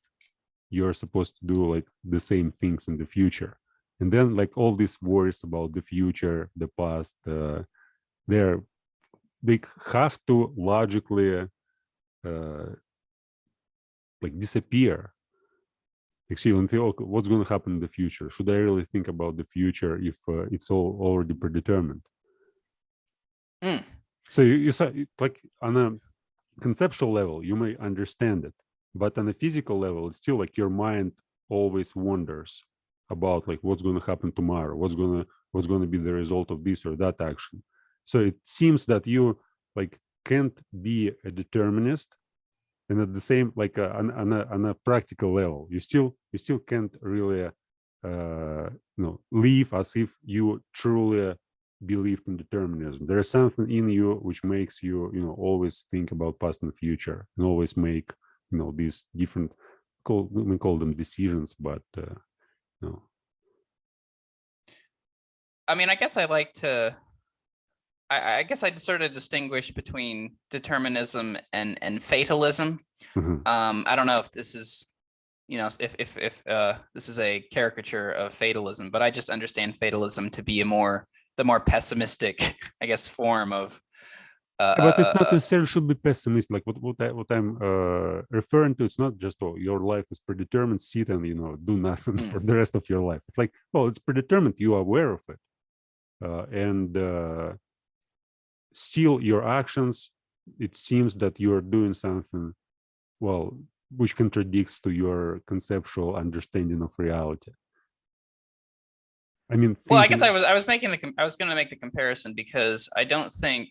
you're supposed to do like the same things in the future. And then like all these worries about the future, the past, they have to logically like disappear. Actually, and think, okay, what's going to happen in the future? Should I really think about the future if it's all already predetermined? So you say, like on a conceptual level, you may understand it, but on a physical level, it's still like your mind always wonders about like what's going to happen tomorrow, what's going to be the result of this or that action. So it seems that you like can't be a determinist, and at the same like on a practical level, you still can't really live as if you truly believed in determinism. There is something in you which makes you always think about past and future, and always make these different we call them decisions, but I mean, I guess I like to I guess I'd sort of distinguish between determinism and fatalism. I don't know if this is, if this is a caricature of fatalism, but I just understand fatalism to be the more pessimistic, I guess, form of. But it's not necessarily should be pessimistic. Like what I'm referring to, it's not just your life is predetermined, sit and do nothing for the rest of your life. It's like, well, it's predetermined, you are aware of it, and still your actions, it seems that you are doing something, well, which contradicts to your conceptual understanding of reality. I mean, well, I guess I was going to make the comparison because I don't think,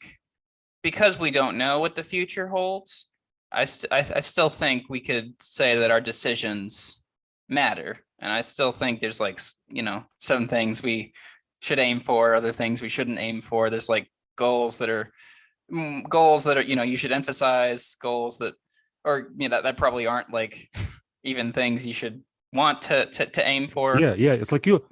because we don't know what the future holds, I still think we could say that our decisions matter, and I still think there's like some things we should aim for, other things we shouldn't aim for. There's like goals that are you should emphasize, goals that that probably aren't like even things you should want to aim for. Yeah, it's like you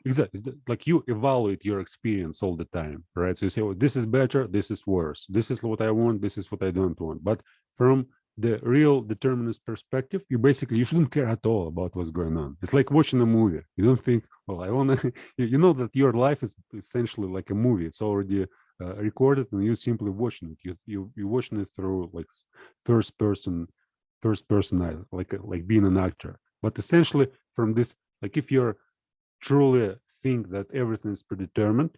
like you evaluate your experience all the time, right? So you say, oh, this is better, this is worse, this is what I want, this is what I don't want. But from the real determinist perspective, you shouldn't care at all about what's going on. It's like watching a movie. You don't think, well, I want to you know that your life is essentially like a movie. It's already recorded, and you're simply watching it. You're watching it through like first person eye, like being an actor. But essentially, from this, like if you're truly think that everything is predetermined,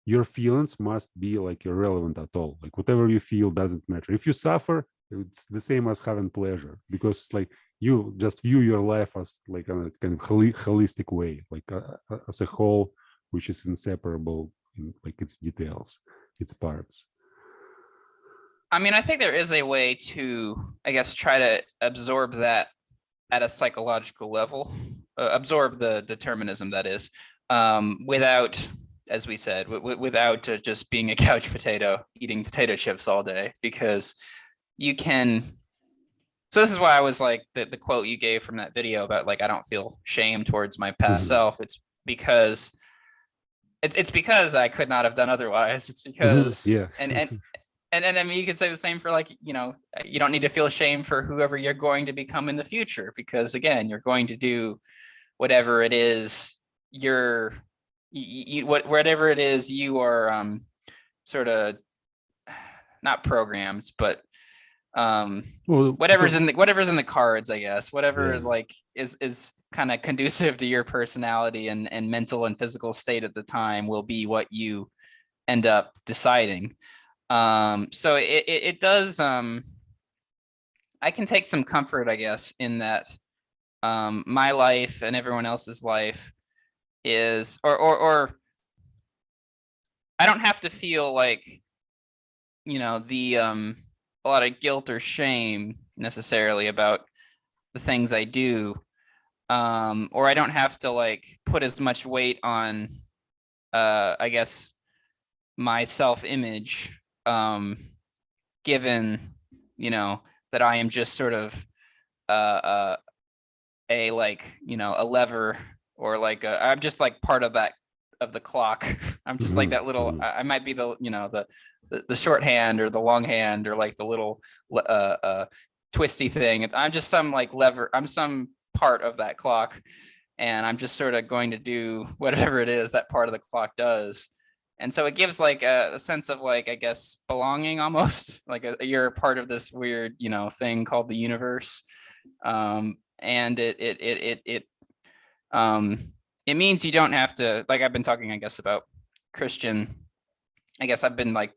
your feelings must be like irrelevant at all. Like whatever you feel doesn't matter. If you suffer, it's the same as having pleasure, because it's like you just view your life as like a kind of holistic way, like as a whole, which is inseparable in like its details, its parts. I mean, I think there is a way to, I guess, try to absorb that at a psychological level, absorb the determinism, that is, without, as we said, without just being a couch potato, eating potato chips all day, because you can. So this is why I was like the quote you gave from that video about like, I don't feel shame towards my past self. It's because it's because I could not have done otherwise. It's because Yeah. and I mean, you could say the same for like, you don't need to feel shame for whoever you're going to become in the future, because again, you're going to do whatever it is whatever it is you are sort of not programmed, but Well, whatever's in the cards, I guess, whatever yeah. is like is kind of conducive to your personality and mental and physical state at the time will be what you end up deciding. So it does I can take some comfort, I guess, in that my life and everyone else's life is or I don't have to feel like, the a lot of guilt or shame necessarily about the things I do, or I don't have to like put as much weight on I guess my self-image, given that I am just sort of a like a lever, or like I'm just like part of the clock. I'm just like that little I might be the shorthand or the longhand or like the little twisty thing. I'm just some like lever. I'm some part of that clock, and I'm just sort of going to do whatever it is that part of the clock does. And so it gives like a sense of like, I guess, belonging almost. Like you're a part of this weird thing called the universe. And it means you don't have to, like, I've been talking, I guess, about Christian. I guess I've been like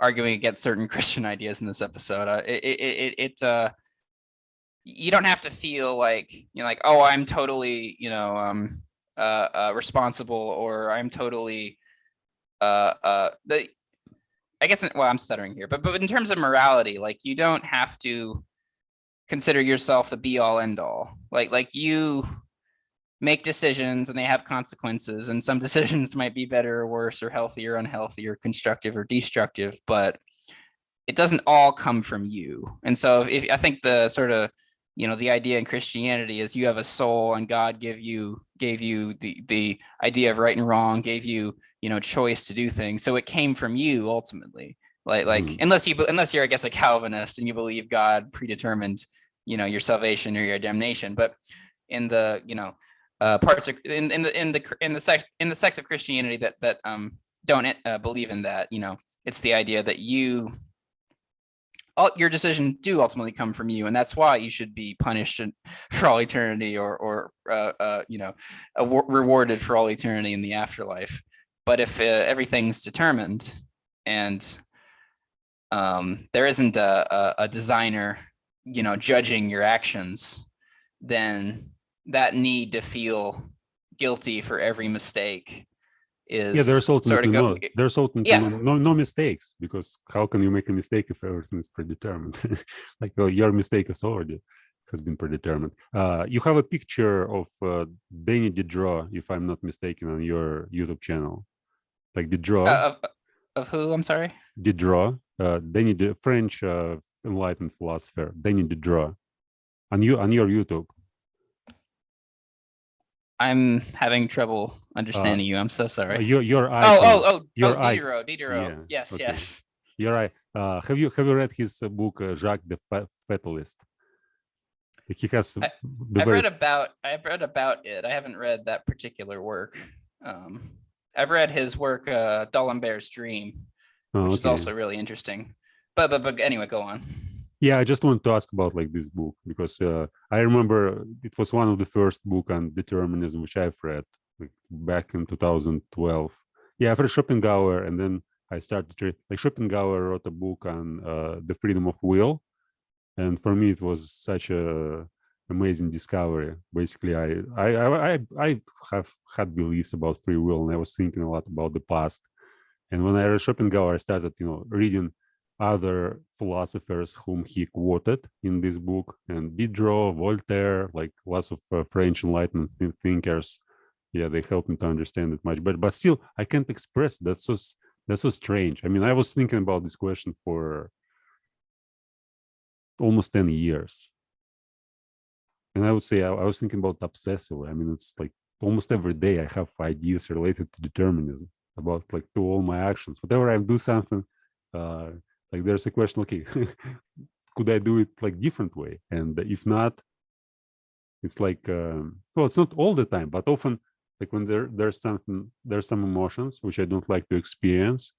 arguing against certain Christian ideas in this episode. You don't have to feel like like, oh, I'm totally responsible, or I'm totally I guess, well, I'm stuttering here, but in terms of morality, like you don't have to consider yourself the be all end all. Like you make decisions and they have consequences, and some decisions might be better or worse, or healthy or unhealthy, or constructive or destructive, but it doesn't all come from you. And so if I think the sort of the idea in Christianity is you have a soul, and God gave you the idea of right and wrong, gave you choice to do things, so it came from you ultimately. Like unless you're, I guess, a Calvinist and you believe God predetermined your salvation or your damnation. But in the parts of in the sects of Christianity that don't believe in that, it's the idea that your decisions do ultimately come from you, and that's why you should be punished for all eternity, or rewarded for all eternity in the afterlife. But if everything's determined, and there isn't a designer judging your actions, then that need to feel guilty for every mistake is there's ultimately yeah. no mistakes, because how can you make a mistake if everything is predetermined? Like, your mistake has been predetermined. You have a picture of Danny Diderot, if I'm not mistaken, on your YouTube channel. Like Diderot. Of who? I'm sorry. Diderot, French Enlightenment philosopher, Danny Diderot, on your YouTube. I'm having trouble understanding you. I'm so sorry. Your icon. Diderot. Yeah. Yes, okay. Yes. You're right. Have you read his book Jacques the Fatalist? He has. I've read about it. I haven't read that particular work. I've read his work, D'Alembert's Dream, which is also really interesting. But anyway, go on. Yeah, I just want to ask about like this book, because I remember it was one of the first book on determinism which I've read, like, back in 2012. Yeah, I've read Schopenhauer, and then I started to, like, Schopenhauer wrote a book on the freedom of will, and for me it was such a amazing discovery. Basically, I have had beliefs about free will, and I was thinking a lot about the past. And when I read Schopenhauer, I started reading other philosophers whom he quoted in this book, and Diderot, Voltaire, like lots of French Enlightenment thinkers. Yeah, they helped me to understand it much better. But still, I can't express. That's so strange. I mean, I was thinking about this question for almost 10 years, and I would say I was thinking about obsessively. I mean, it's like almost every day I have ideas related to determinism about like to all my actions. Whenever I do something, like there's a question, okay, could I do it like different way? And if not, it's like, well, it's not all the time, but often like when there's some emotions which I don't like to experience,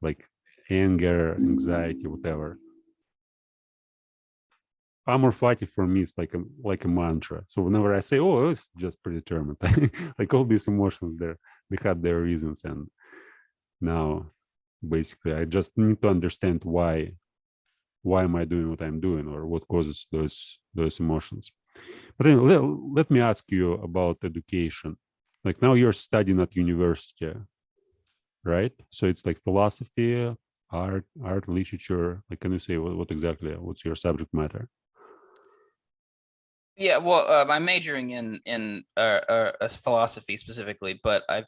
like anger, anxiety, whatever. Amor fati for me is like a mantra. So whenever I say, "Oh, it's just predetermined," like all these emotions, they had their reasons, and now basically I just need to understand why am I doing what I'm doing, or what causes those emotions. But anyway, let me ask you about education. Like now you're studying at university, right? So it's like philosophy, art, literature. Like, can you say what exactly? What's your subject matter? Yeah, well, I'm majoring in philosophy specifically, but I've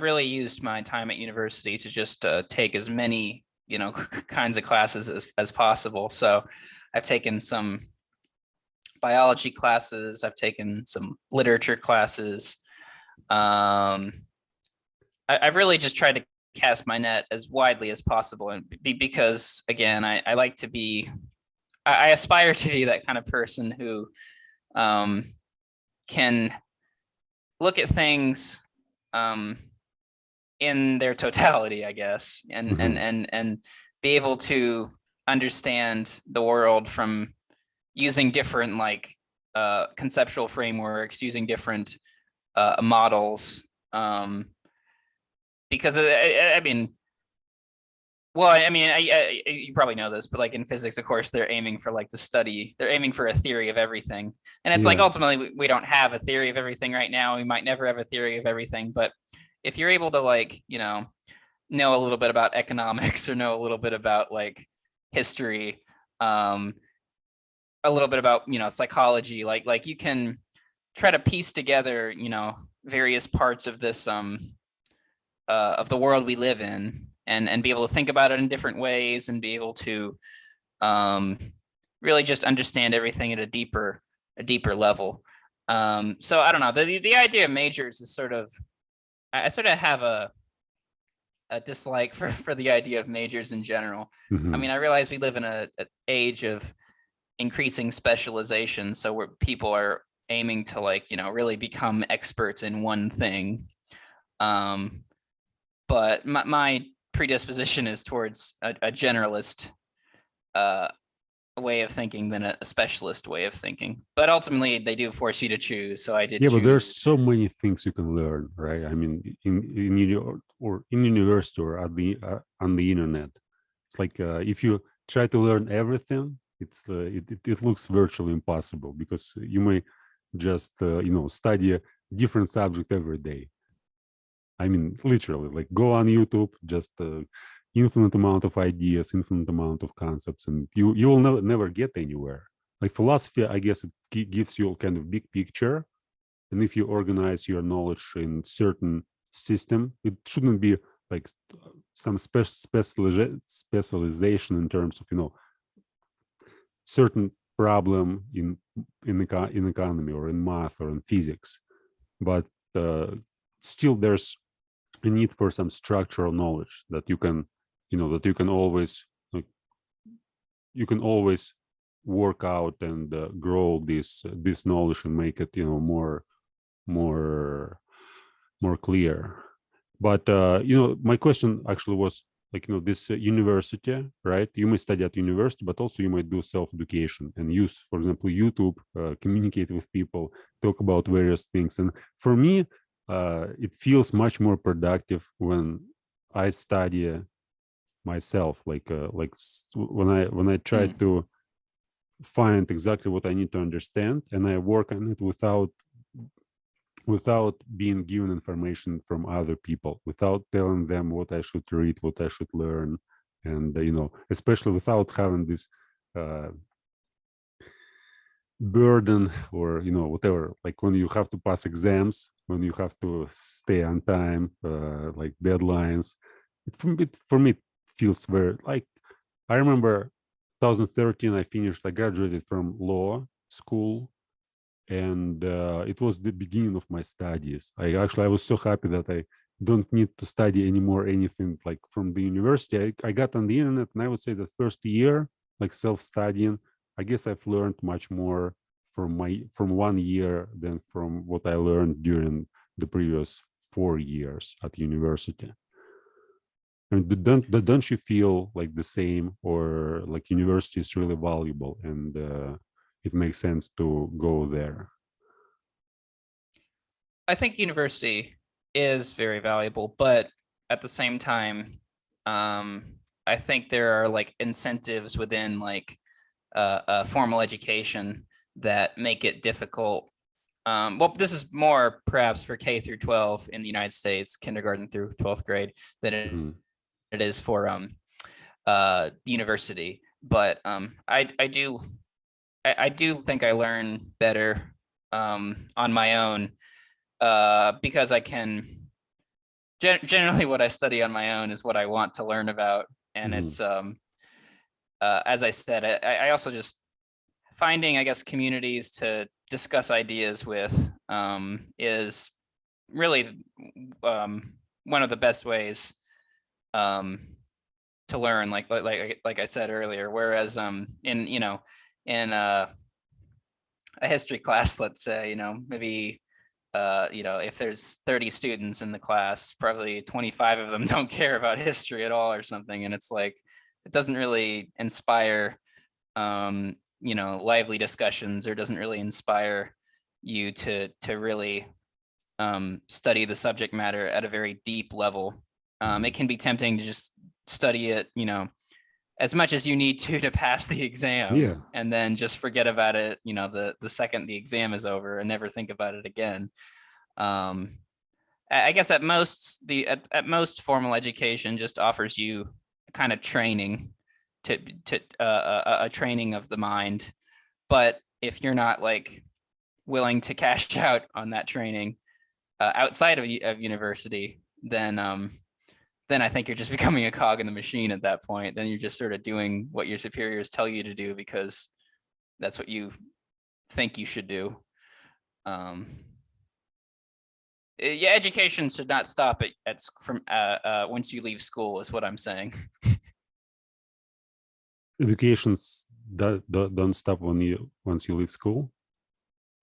really used my time at university to just take as many kinds of classes as possible. So I've taken some biology classes, I've taken some literature classes. I've really just tried to cast my net as widely as possible, and because again, I like to be, I aspire to be that kind of person who can look at things in their totality, I guess, and be able to understand the world from using different like conceptual frameworks, using different models. Because I mean, well, I mean, you probably know this, but like in physics, of course, they're aiming for like they're aiming for a theory of everything. And it's like, ultimately, we don't have a theory of everything right now. We might never have a theory of everything. But if you're able to like, know a little bit about economics or know a little bit about like history, a little bit about, psychology, like you can try to piece together, various parts of this, of the world we live in, and be able to think about it in different ways, and be able to really just understand everything at a deeper level. So I don't know, the idea of majors is I sort of have a dislike for the idea of majors in general. I mean, I realize we live in an age of increasing specialization, so where people are aiming to like, really become experts in one thing. But my predisposition is towards a generalist way of thinking than a specialist way of thinking. But ultimately, they do force you to choose. So I did. Yeah, but there's so many things you can learn, right? I mean, in university or on the internet, it's like if you try to learn everything, it looks virtually impossible, because you may just study a different subject every day. I mean, literally, like go on YouTube, just infinite amount of ideas, infinite amount of concepts, and you will never get anywhere. Like philosophy, I guess it gives you a kind of big picture, and if you organize your knowledge in certain system, it shouldn't be like some specialization in terms of certain problem in economy or in math or in physics, but still there's a need for some structural knowledge that you can always work out and grow this knowledge and make it more clear. But my question actually was like, this university, right? You may study at university, but also you might do self-education and use, for example, YouTube, communicate with people, talk about various things. And for me, it feels much more productive when I study myself, like when I try to find exactly what I need to understand, and I work on it without being given information from other people, without telling them what I should read, what I should learn, and especially without having this burden or whatever, like when you have to pass exams, when you have to stay on time, like deadlines. For me, it feels very like, I remember 2013 I graduated from law school, and it was the beginning of my studies. I was so happy that I don't need to study anymore anything like from the university. I got on the internet, and I would say the first year, like self-studying, I guess I've learned much more from 1 year than from what I learned during the previous 4 years at university. And don't you feel like the same, or like university is really valuable and it makes sense to go there? I think university is very valuable, but at the same time, I think there are like incentives within like formal education that make it difficult. Well, this is more perhaps for K through 12 in the United States, kindergarten through 12th grade, than it is for the university. But I do think I learn better on my own because I can generally what I study on my own is what I want to learn about, and it's as I said, I also just finding, I guess, communities to discuss ideas with is really one of the best ways to learn, like I said earlier. Whereas in a history class, let's say, maybe if there's 30 students in the class, probably 25 of them don't care about history at all or something, and it's like it doesn't really inspire lively discussions, or doesn't really inspire you to really study the subject matter at a very deep level. It can be tempting to just study it, as much as you need to pass the exam, and then just forget about it, the second the exam is over, and never think about it again. I guess at most formal education just offers you kind of training to a training of the mind. But if you're not like willing to cash out on that training outside of university, then I think you're just becoming a cog in the machine at that point. Then you're just sort of doing what your superiors tell you to do because that's what you think you should do. Yeah, education should not stop from once you leave school, is what I'm saying. Educations don't stop once you leave school.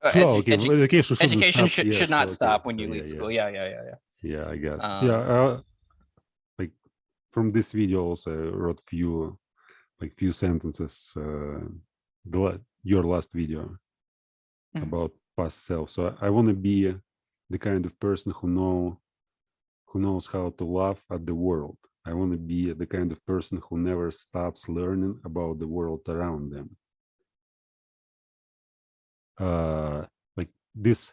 Education should not stop when you leave school. Yeah. I guess. Like from this video also I wrote few sentences, your last video about past self. So I want to be the kind of person who knows how to laugh at the world. I want to be the kind of person who never stops learning about the world around them. Like this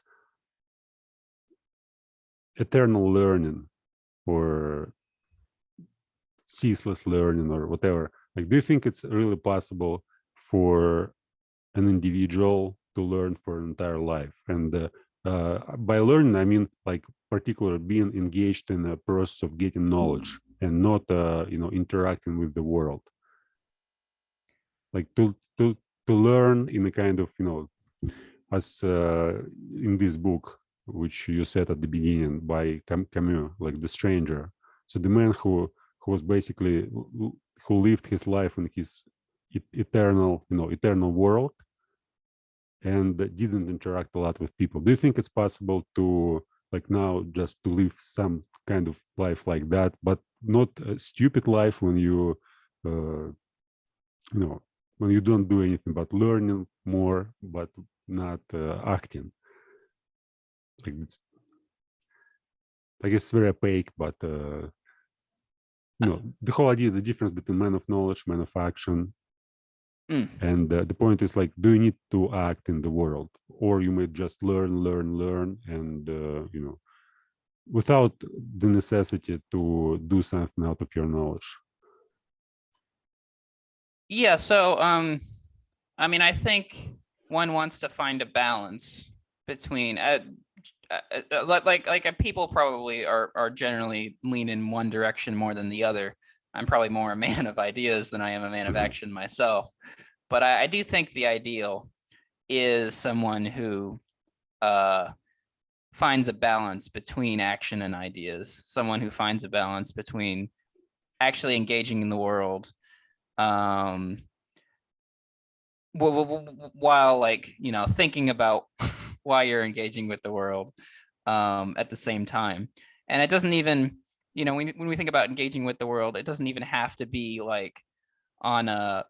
eternal learning, or ceaseless learning, or whatever. Like, do you think it's really possible for an individual to learn for an entire life? And by learning, I mean like particularly being engaged in a process of getting knowledge and not interacting with the world. Like to learn in a kind of, as in this book which you said at the beginning by Camus, like The Stranger. So the man who was basically, who lived his life in his eternal world and didn't interact a lot with people. Do you think it's possible to, like, now just to live some kind of life like that, but not a stupid life when you when you don't do anything but learning more, but not acting? Like, it's, I guess, very opaque, but the whole idea, the difference between man of knowledge, man of action. And the point is, like, do you need to act in the world, or you may just learn, and without the necessity to do something out of your knowledge? Yeah. So, I mean, I think one wants to find a balance between, like people probably are generally lean in one direction more than the other. I'm probably more a man of ideas than I am a man of action myself. But I do think the ideal is someone who finds a balance between action and ideas, someone who finds a balance between actually engaging in the world, while like, you know, thinking about why you're engaging with the world at the same time. And it doesn't even, you know, when we think about engaging with the world, it doesn't even have to be like on a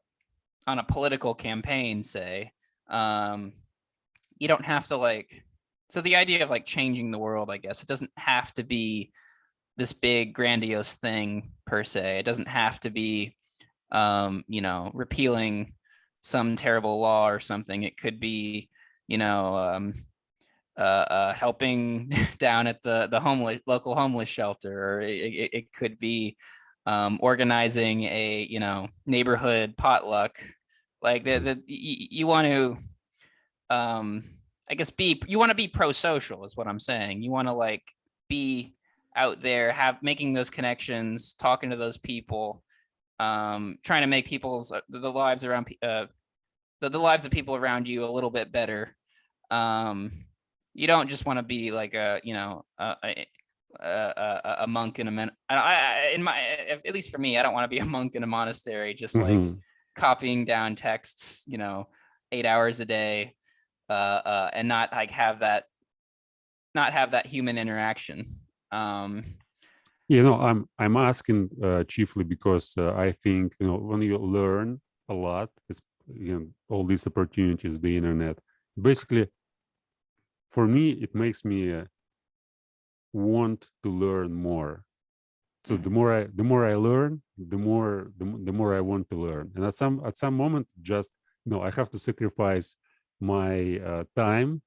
political campaign, say. You don't have to like, so the idea of like changing the world, I guess, it doesn't have to be this big grandiose thing per se. It doesn't have to be, you know, repealing some terrible law or something. It could be, you know, helping down at the homeless local homeless shelter, or it could be organizing a, you know, neighborhood potluck. Like you want to, I guess, you want to be pro-social is what I'm saying. You want to like be out there, making those connections, talking to those people, trying to make the lives around the lives of people around you a little bit better. You don't just want to be like a, you know, a monk in a at least for me, I don't want to be a monk in a monastery, just like copying down texts, you know, 8 hours a day, and not like have that human interaction. You know, I'm asking chiefly because I think, you know, when you learn a lot, it's, you know, all these opportunities, the internet, basically, for me, it makes me want to learn more. So the more I learn, the more I want to learn. And at some moment, just, you know, I have to sacrifice my time,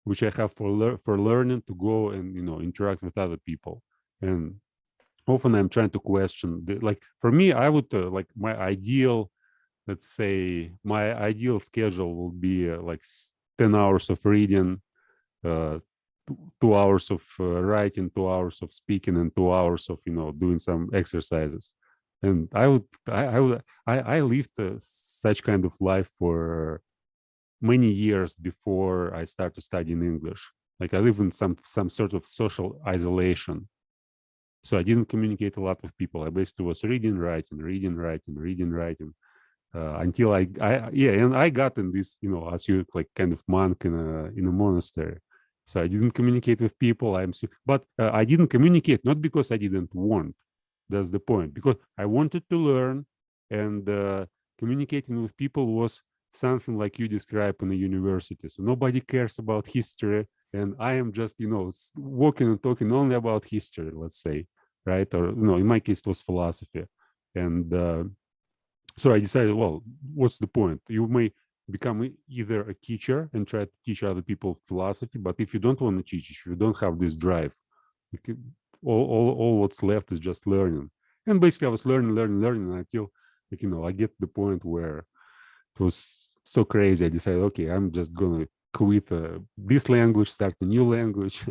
which I have for learning, to go and, you know, interact with other people. And often I'm trying to question like, for me, I would like my ideal, let's say my ideal schedule will be like 10 hours of reading, 2 hours of writing, 2 hours of speaking, and 2 hours of, you know, doing some exercises. And I lived such kind of life for many years before I started studying English. Like I live in some sort of social isolation. So I didn't communicate a lot with people. I basically was reading, writing, until and I got in this, you know, as you like kind of monk in a monastery. So I didn't communicate with people. But I didn't communicate not because I didn't want. That's the point. Because I wanted to learn, and communicating with people was something like you describe in a university. So nobody cares about history, and I am just, you know, walking and talking only about history, let's say, right? Or, you know, in my case, it was philosophy. And so I decided, well, what's the point? You may become either a teacher and try to teach other people philosophy, but if you don't want to teach, if you don't have this drive, all what's left is just learning. And basically, I was learning until, like, you know, I get to the point where it was so crazy. I decided, okay, I'm just gonna quit this language, start a new language,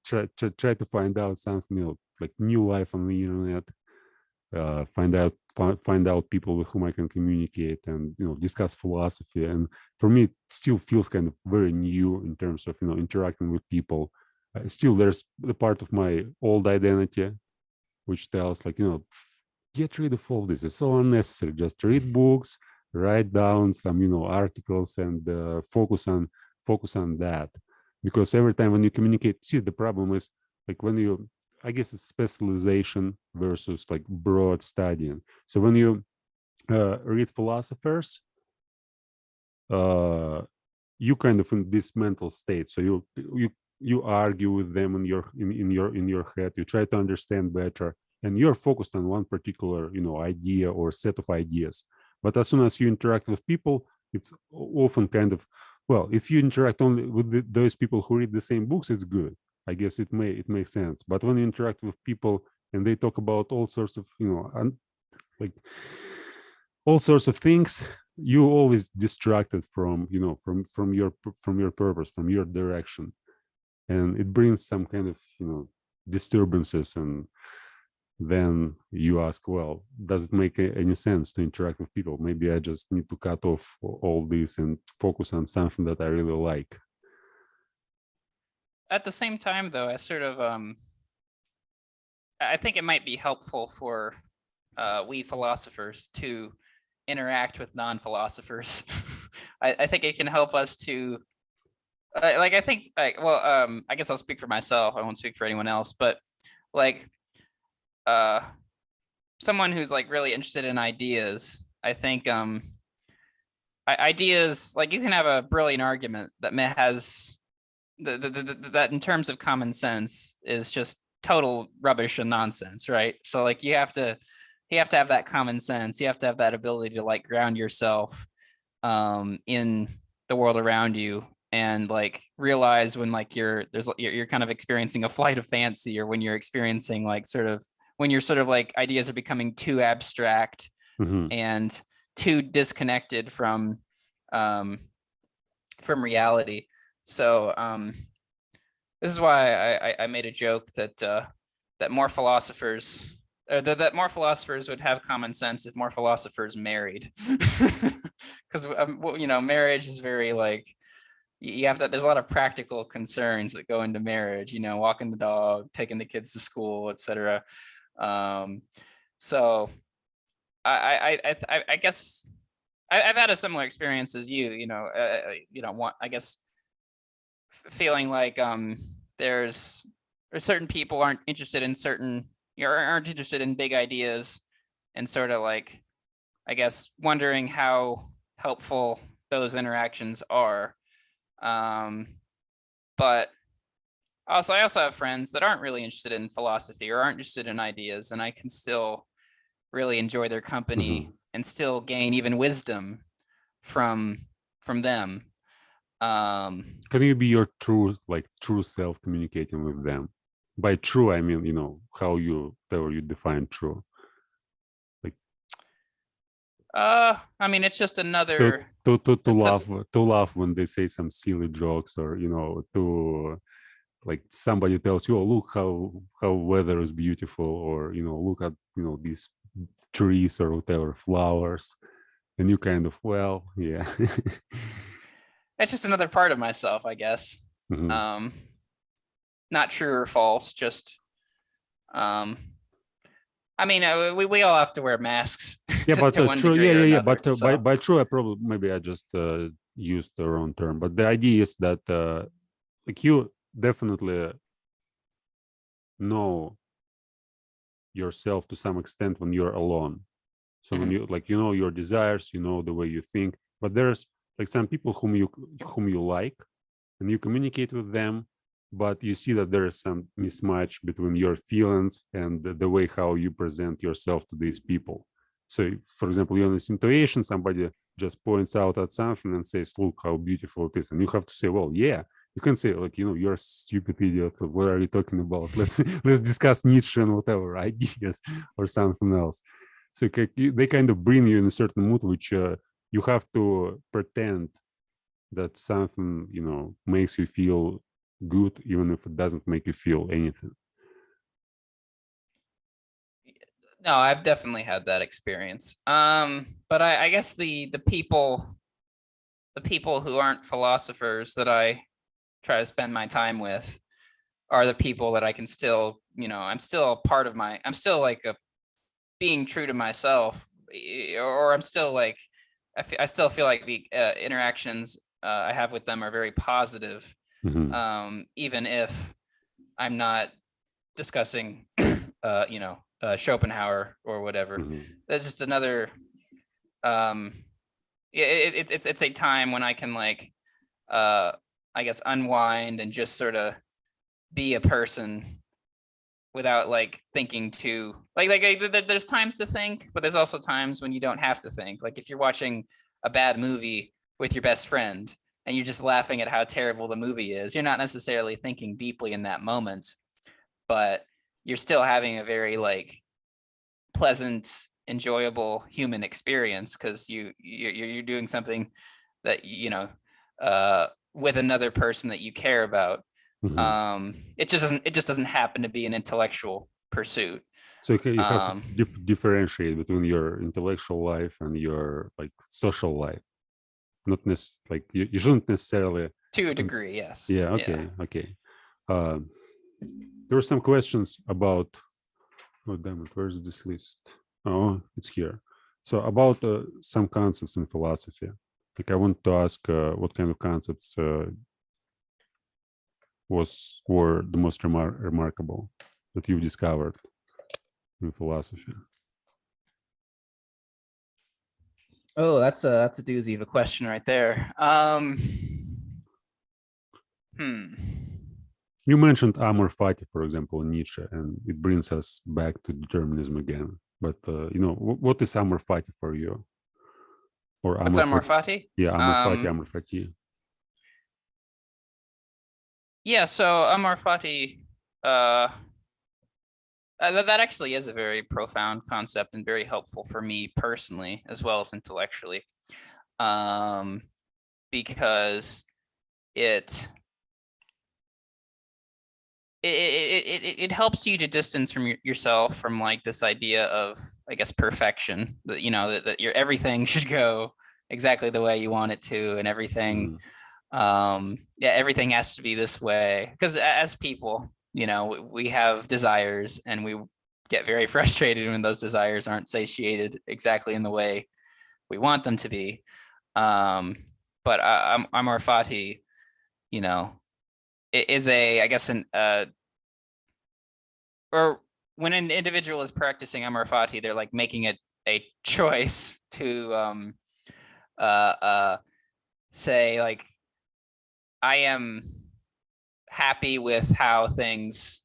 try to find out something, you know, like new life on the internet. Find out people with whom I can communicate and, you know, discuss philosophy. And for me, it still feels kind of very new in terms of, you know, interacting with people. Still, there's the part of my old identity which tells, like, you know, get rid of all this. It's so unnecessary. Just read books, write down some, you know, articles, and focus on that. Because every time when you communicate, see, the problem is like when you, I guess it's specialization versus like broad studying. So when you read philosophers, you kind of in this mental state. So you argue with them in your head. You try to understand better, and you're focused on one particular, you know, idea or set of ideas. But as soon as you interact with people, it's often kind of, well, if you interact only with those people who read the same books, it's good. I guess it makes sense. But when you interact with people and they talk about all sorts of, you know, like all sorts of things, you always distracted from, you know, from your purpose, from your direction, and it brings some kind of, you know, disturbances. And then you ask, well, does it make any sense to interact with people? Maybe I just need to cut off all this and focus on something that I really like. At the same time, though, I sort of I think it might be helpful for we philosophers to interact with non-philosophers. I think it can help us to like, I think like, well, I guess I'll speak for myself. I won't speak for anyone else, but like someone who's like really interested in ideas, I think ideas, like you can have a brilliant argument that has that in terms of common sense is just total rubbish and nonsense, right? So like you have to have that common sense. You have to have that ability to like ground yourself in the world around you, and like realize when like you're kind of experiencing a flight of fancy, or when you're experiencing like when you're sort of like ideas are becoming too abstract and too disconnected from reality. So this is why I made a joke that that more philosophers that more philosophers would have common sense if more philosophers married, because you know, marriage is very like, you have to, there's a lot of practical concerns that go into marriage, you know, walking the dog, taking the kids to school, etc. So I guess I've had a similar experience as you know, I guess feeling like there's certain people aren't interested in big ideas, and sort of like, I guess, wondering how helpful those interactions are. But I also have friends that aren't really interested in philosophy or aren't interested in ideas, and I can still really enjoy their company and still gain even wisdom from them. Can you be your true self communicating with them? By true, I mean, you know, however you define true. Like, I mean, it's just another to laugh when they say some silly jokes, or you know, to like somebody tells you, oh, look how weather is beautiful, or you know, look at, you know, these trees or whatever, flowers, and you kind of, well, yeah. It's just another part of myself, I guess. Not true or false, just I mean, we all have to wear masks. Yeah, but true, yeah. But so. by true, I just used the wrong term. But the idea is that like you definitely know yourself to some extent when you're alone. So when you like, you know, your desires, you know, the way you think. But there's like some people whom you like, and you communicate with them, but you see that there is some mismatch between your feelings and the way how you present yourself to these people. So, for example, you're on this intuition, somebody just points out at something and says, look how beautiful it is. And you have to say, well, yeah. You can say, like, you know, you're a stupid idiot. What are you talking about? Let's discuss Nietzsche and whatever ideas or something else. So they kind of bring you in a certain mood, which you have to pretend that something, you know, makes you feel good, even if it doesn't make you feel anything. No, I've definitely had that experience. But I guess the people who aren't philosophers that I try to spend my time with are the people that I can still, you know, I'm still like being true to myself, or I'm still like, I still feel like the interactions I have with them are very positive, even if I'm not discussing, you know, Schopenhauer or whatever. That's just another. It's a time when I can like, I guess, unwind and just sort of be a person without like thinking too, like there's times to think, but there's also times when you don't have to think. Like if you're watching a bad movie with your best friend and you're just laughing at how terrible the movie is, you're not necessarily thinking deeply in that moment, but you're still having a very like pleasant, enjoyable human experience, because you're doing something that, you know, with another person that you care about. It just doesn't happen to be an intellectual pursuit. So you have to differentiate between your intellectual life and your like social life. Not like you shouldn't necessarily. To a degree, yes. Yeah. Okay. Yeah. Okay. There are some questions about. Oh damn it! Where's this list? Oh, it's here. So about some concepts in philosophy. Like I want to ask, what kind of concepts were the most remarkable that you've discovered in philosophy? Oh, that's a doozy of a question right there. You mentioned Amor fati, for example, in Nietzsche, and it brings us back to determinism again. But what is Amor fati for you? Or what's Amor fati? Yeah, Amor fati. Yeah, so Amor fati, that actually is a very profound concept and very helpful for me personally, as well as intellectually, because it helps you to distance from yourself from like this idea of, I guess, perfection, that that your everything should go exactly the way you want it to, and everything everything has to be this way, because as people, we have desires, and we get very frustrated when those desires aren't satiated exactly in the way we want them to be. But Amor fati, it is I guess or when an individual is practicing Amor fati, they're like making it a choice to say like, I am happy with how things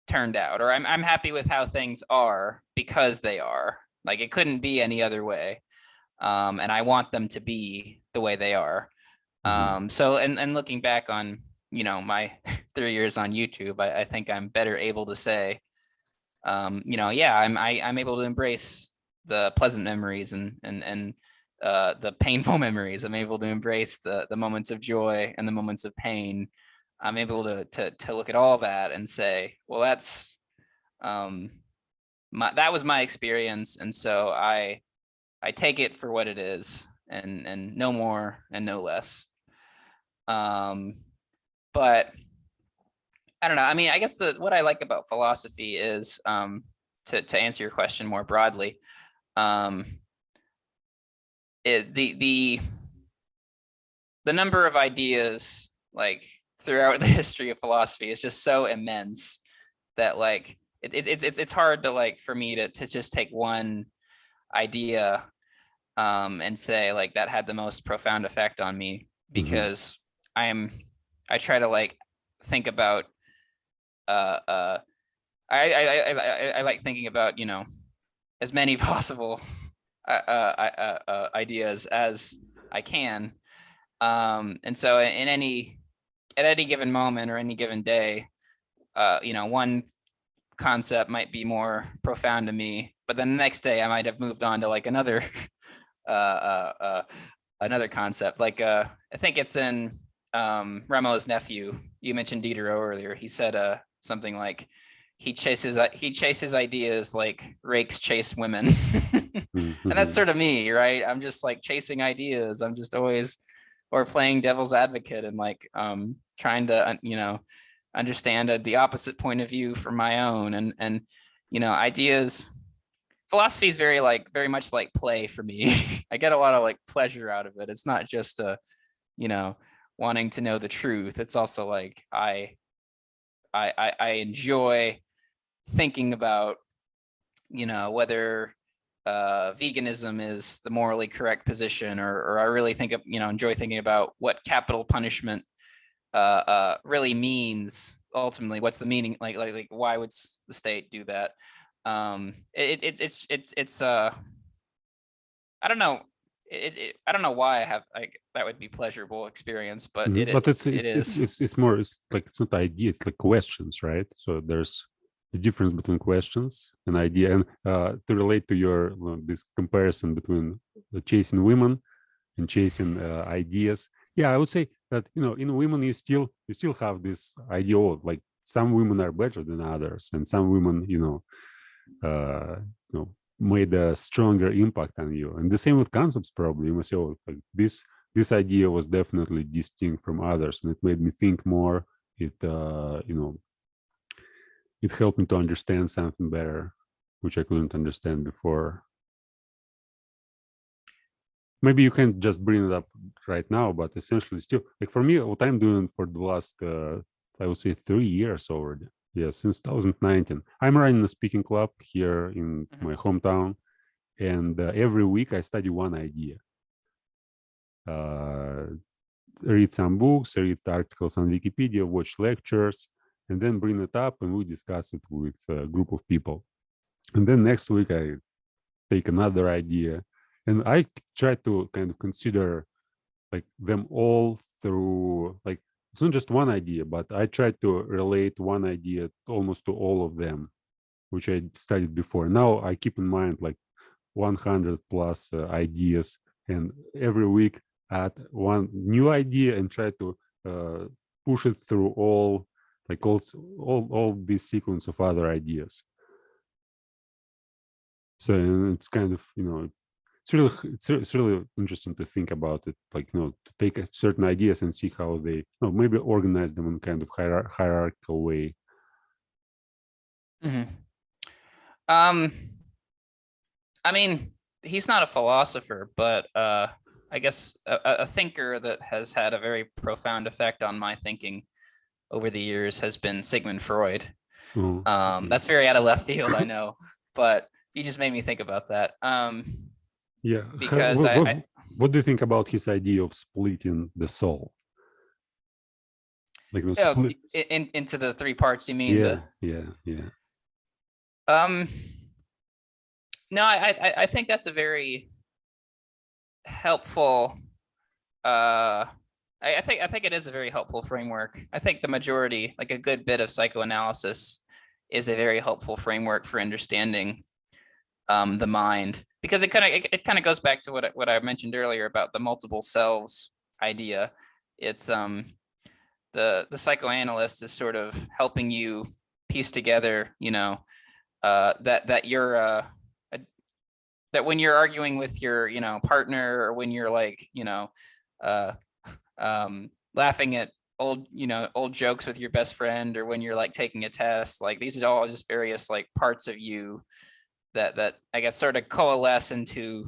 turned out, or I'm happy with how things are because they are. Like, it couldn't be any other way, and I want them to be the way they are. So, and looking back on my 3 years on YouTube, I think I'm better able to say, yeah, I'm able to embrace the pleasant memories and the painful memories. I'm able to embrace the moments of joy and the moments of pain. I'm able to look at all that and say, well, that's that was my experience, and so I take it for what it is, and no more and no less. But I don't know. I mean, I guess what I like about philosophy is, to answer your question more broadly, the number of ideas like throughout the history of philosophy is just so immense that like it's hard to like for me to just take one idea and say like that had the most profound effect on me, because I try to like think about I like thinking about as many possible ideas as I can, and so at any given moment or any given day, one concept might be more profound to me, but then the next day I might have moved on to like another another concept. Like I think it's in Rameau's Nephew. You mentioned Diderot earlier. He said something like, he chases ideas like rakes chase women. And that's sort of me, right? I'm just like chasing ideas. I'm just always, or playing devil's advocate and like trying to understand the opposite point of view from my own, and ideas. Philosophy is very much like play for me. I get a lot of like pleasure out of it. It's not just wanting to know the truth. It's also like I enjoy thinking about whether veganism is the morally correct position, or I really enjoy thinking about what capital punishment really means ultimately. What's the meaning? Like why would the state do that? It's I don't know. I don't know why I have like that would be pleasurable experience, but it's more, it's like, it's not idea, it's like questions, right? So there's the difference between questions and idea, and to relate to your this comparison between chasing women and chasing ideas. Yeah, I would say that in women you still have this ideal, like some women are better than others, and some women, made a stronger impact on you. And the same with concepts, probably. You must say, oh, like this idea was definitely distinct from others, and it made me think more. It it helped me to understand something better, which I couldn't understand before. Maybe you can't just bring it up right now, but essentially still, like for me, what I'm doing for the last, I would say 3 years already. Yeah, since 2019. I'm running a speaking club here in my hometown. And every week I study one idea. Read some books, read articles on Wikipedia, watch lectures, and then bring it up and we discuss it with a group of people. And then next week I take another idea, and I try to kind of consider like them all through, like it's not just one idea, but I try to relate one idea almost to all of them, which I studied before. Now I keep in mind like 100 plus ideas, and every week add one new idea and try to push it through all this sequence of other ideas. So it's kind of, it's really interesting to think about it, like, to take certain ideas and see how they, maybe organize them in kind of hierarchical way. Mm-hmm. I mean, he's not a philosopher, but I guess a thinker that has had a very profound effect on my thinking over the years has been Sigmund Freud. That's very out of left field, I know, but you just made me think about that. Yeah, because what do you think about his idea of splitting the soul? Like split into the three parts, you mean? Yeah. No, I think that's a very helpful. I think it is a very helpful framework. I think the majority, like a good bit of psychoanalysis, is a very helpful framework for understanding the mind, because it kind of goes back to what I mentioned earlier about the multiple selves idea. It's the psychoanalyst is sort of helping you piece together, that you're that when you're arguing with your, partner, or when you're like, laughing at old jokes with your best friend, or when you're like taking a test, like these are all just various like parts of you that I guess sort of coalesce into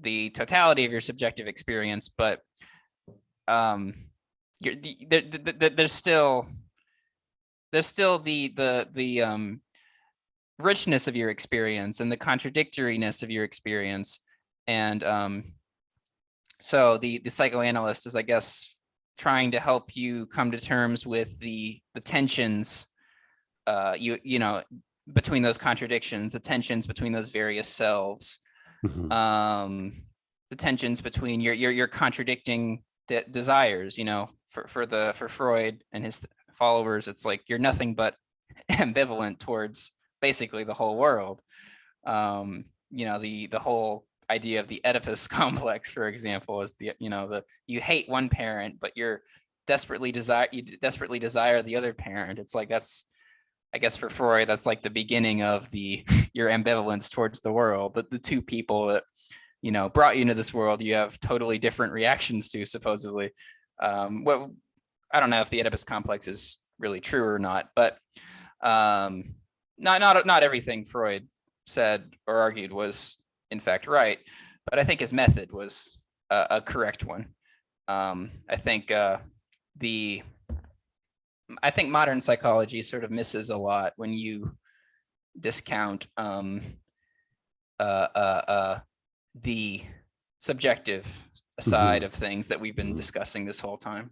the totality of your subjective experience. But there's still the richness of your experience and the contradictoriness of your experience. And so the psychoanalyst is, I guess, trying to help you come to terms with the tensions, between those contradictions, the tensions between those various selves, the tensions between your contradicting desires. For Freud and his followers, it's like you're nothing but ambivalent towards basically the whole world. The whole idea of the Oedipus complex, for example, is you hate one parent, but you desperately desire the other parent. It's like, that's, I guess for Freud, that's like the beginning of your ambivalence towards the world. The two people that, brought you into this world, you have totally different reactions to, supposedly. Well, I don't know if the Oedipus complex is really true or not, but not everything Freud said or argued was in fact right, but I think his method was a correct one. I think modern psychology sort of misses a lot when you discount the subjective side of things that we've been discussing this whole time.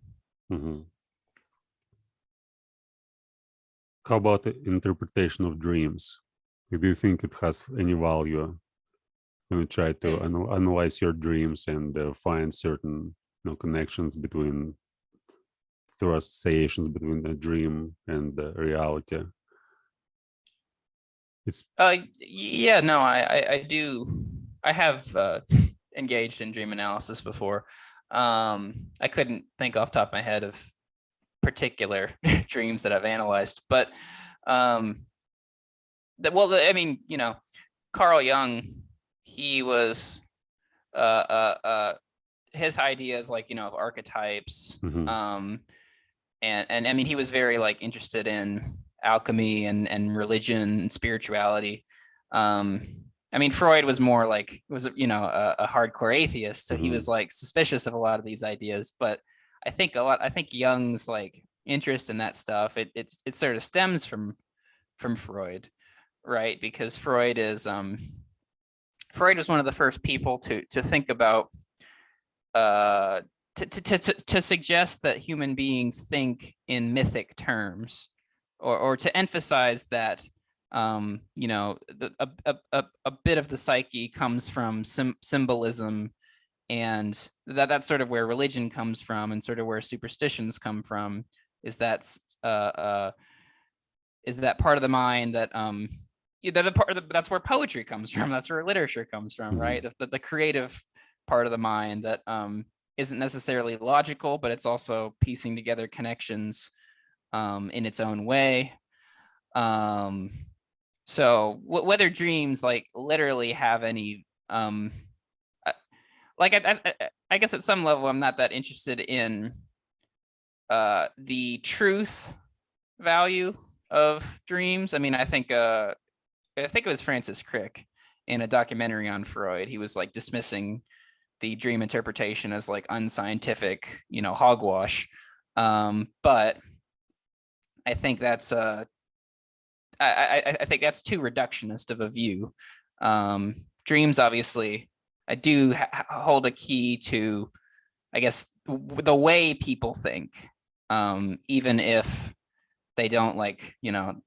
How about the interpretation of dreams? Do you think it has any value when you try to analyze your dreams and find certain connections through associations between the dream and the reality? I do. I have engaged in dream analysis before. I couldn't think off the top of my head of particular dreams that I've analyzed, but I mean, Carl Jung, he was his ideas, like, of archetypes, and I mean, he was very like interested in alchemy and religion and spirituality. I mean, Freud was more like, was a hardcore atheist, so he was like suspicious of a lot of these ideas. But I think Jung's like interest in that stuff, it sort of stems from Freud, right? Because Freud was one of the first people to think about to suggest that human beings think in mythic terms, or to emphasize that a bit of the psyche comes from symbolism, and that's sort of where religion comes from, and sort of where superstitions come from, is that part of the mind that that's where poetry comes from, that's where literature comes from, right? The creative part of the mind that isn't necessarily logical, but it's also piecing together connections in its own way. So whether dreams like literally have any like I guess at some level I'm not that interested in the truth value of dreams. I mean, I think it was Francis Crick in a documentary on Freud. He was like dismissing the dream interpretation as like unscientific, hogwash. But I think that's I think that's too reductionist of a view. Dreams, obviously, I do hold a key to, I guess, the way people think, even if they don't like, even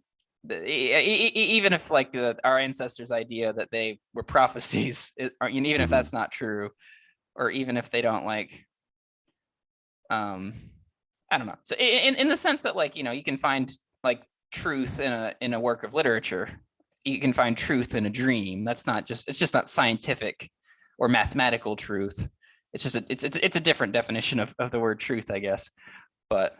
if like our ancestors' idea that they were prophecies, even if that's not true, or even if they don't like, I don't know. So in the sense that, like, you can find like truth in a work of literature, you can find truth in a dream. It's just not scientific or mathematical truth. It's just it's a different definition of the word truth, I guess. But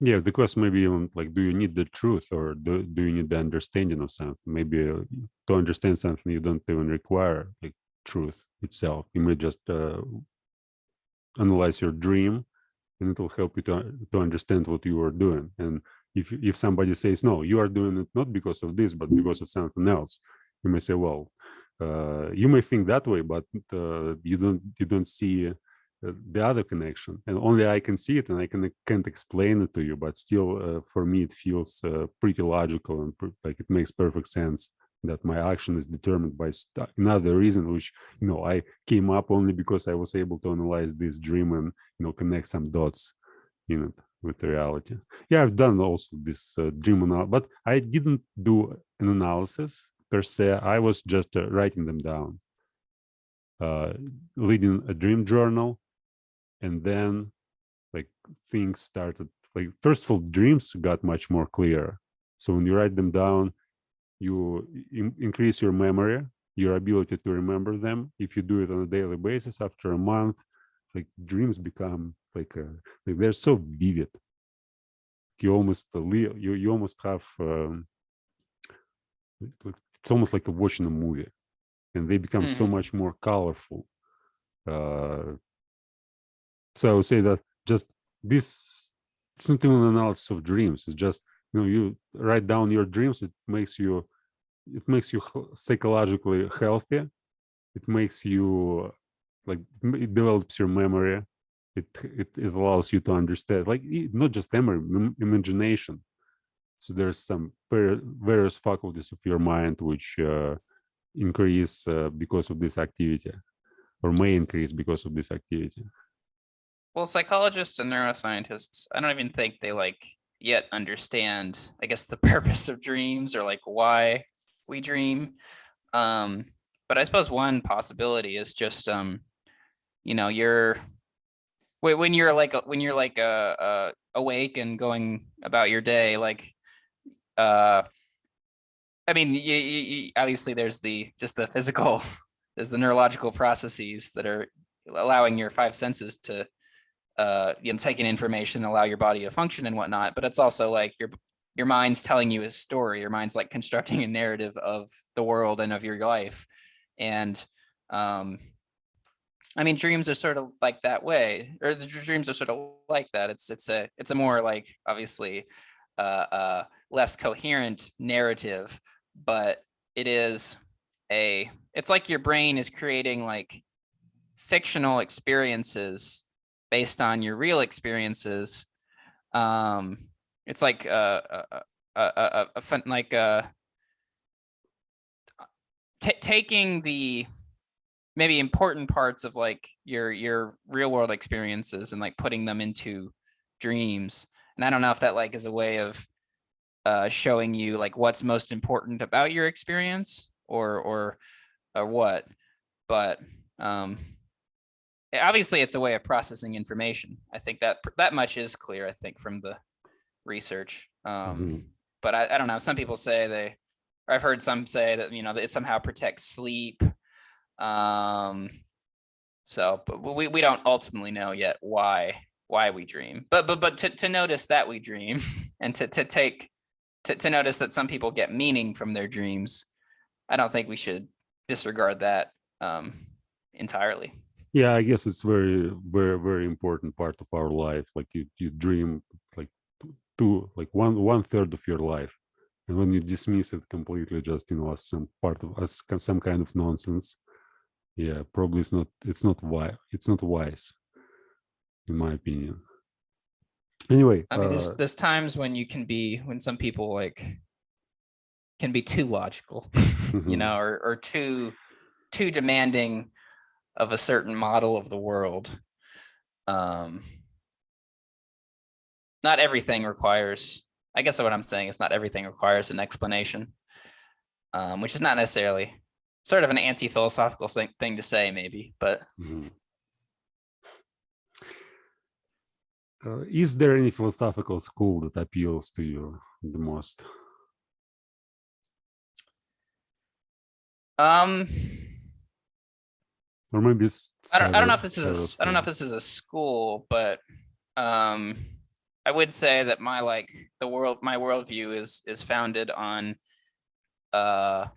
yeah, the question maybe even like, do you need the truth, or do you need the understanding of something? Maybe to understand something, you don't even require like truth itself. You may just analyze your dream, and it will help you to understand what you are doing. And if somebody says, no, you are doing it not because of this, but because of something else, you may say, well, you may think that way, but you don't see the other connection, and only I can see it, and I can't explain it to you, but still for me it feels pretty logical, and like it makes perfect sense that my action is determined by another reason, which I came up only because I was able to analyze this dream and connect some dots in it with the reality. Yeah, I've done also this dream analysis, but I didn't do an analysis per se. I was just writing them down, leading a dream journal. And then like things started, like first of all, dreams got much more clear. So when you write them down, you increase your memory, your ability to remember them. If you do it on a daily basis, after a month, like dreams become like they're so vivid. You almost you almost have it's almost like watching a movie, and they become so much more colorful. So I would say that just this, it's not even an analysis of dreams. It's just, you write down your dreams. It makes you psychologically healthy. It makes you like, it develops your memory. It allows you to understand, like, not just memory, imagination. So there's some various faculties of your mind which increase because of this activity, or may increase because of this activity. Well, psychologists and neuroscientists, I don't even think they like yet understand, I guess, the purpose of dreams, or like why we dream. But I suppose one possibility is just, you're when you're like awake and going about your day, like, I mean, you obviously there's the physical, there's the neurological processes that are allowing your five senses to taking information, allow your body to function and whatnot. But it's also like your mind's telling you a story. Your mind's like constructing a narrative of the world and of your life. And I mean, dreams are sort of like that way, or the dreams are sort of like that. It's a more like obviously less coherent narrative, but it's like your brain is creating like fictional experiences based on your real experiences. It's like taking the maybe important parts of like your real world experiences and like putting them into dreams. And I don't know if that like is a way of showing you like what's most important about your experience or what, but obviously it's a way of processing information. I think that much is clear, I think, from the research. But I don't know, some people say or I've heard some say that, that it somehow protects sleep. So, but we don't ultimately know yet why we dream, but to notice that we dream and to notice that some people get meaning from their dreams, I don't think we should disregard that entirely. Yeah, I guess it's very, very, very important part of our life. Like you dream like one third of your life, and when you dismiss it completely, just as some part of us, some kind of nonsense, yeah, probably it's not wise, in my opinion. Anyway, I mean, there's times when some people like can be too logical, or too demanding of a certain model of the world. Not everything requires, I guess what I'm saying is not everything requires an explanation, which is not necessarily sort of an anti-philosophical thing to say, maybe, but. Is there any philosophical school that appeals to you the most? Or maybe I don't know if this is a school, but I would say that my worldview is founded on the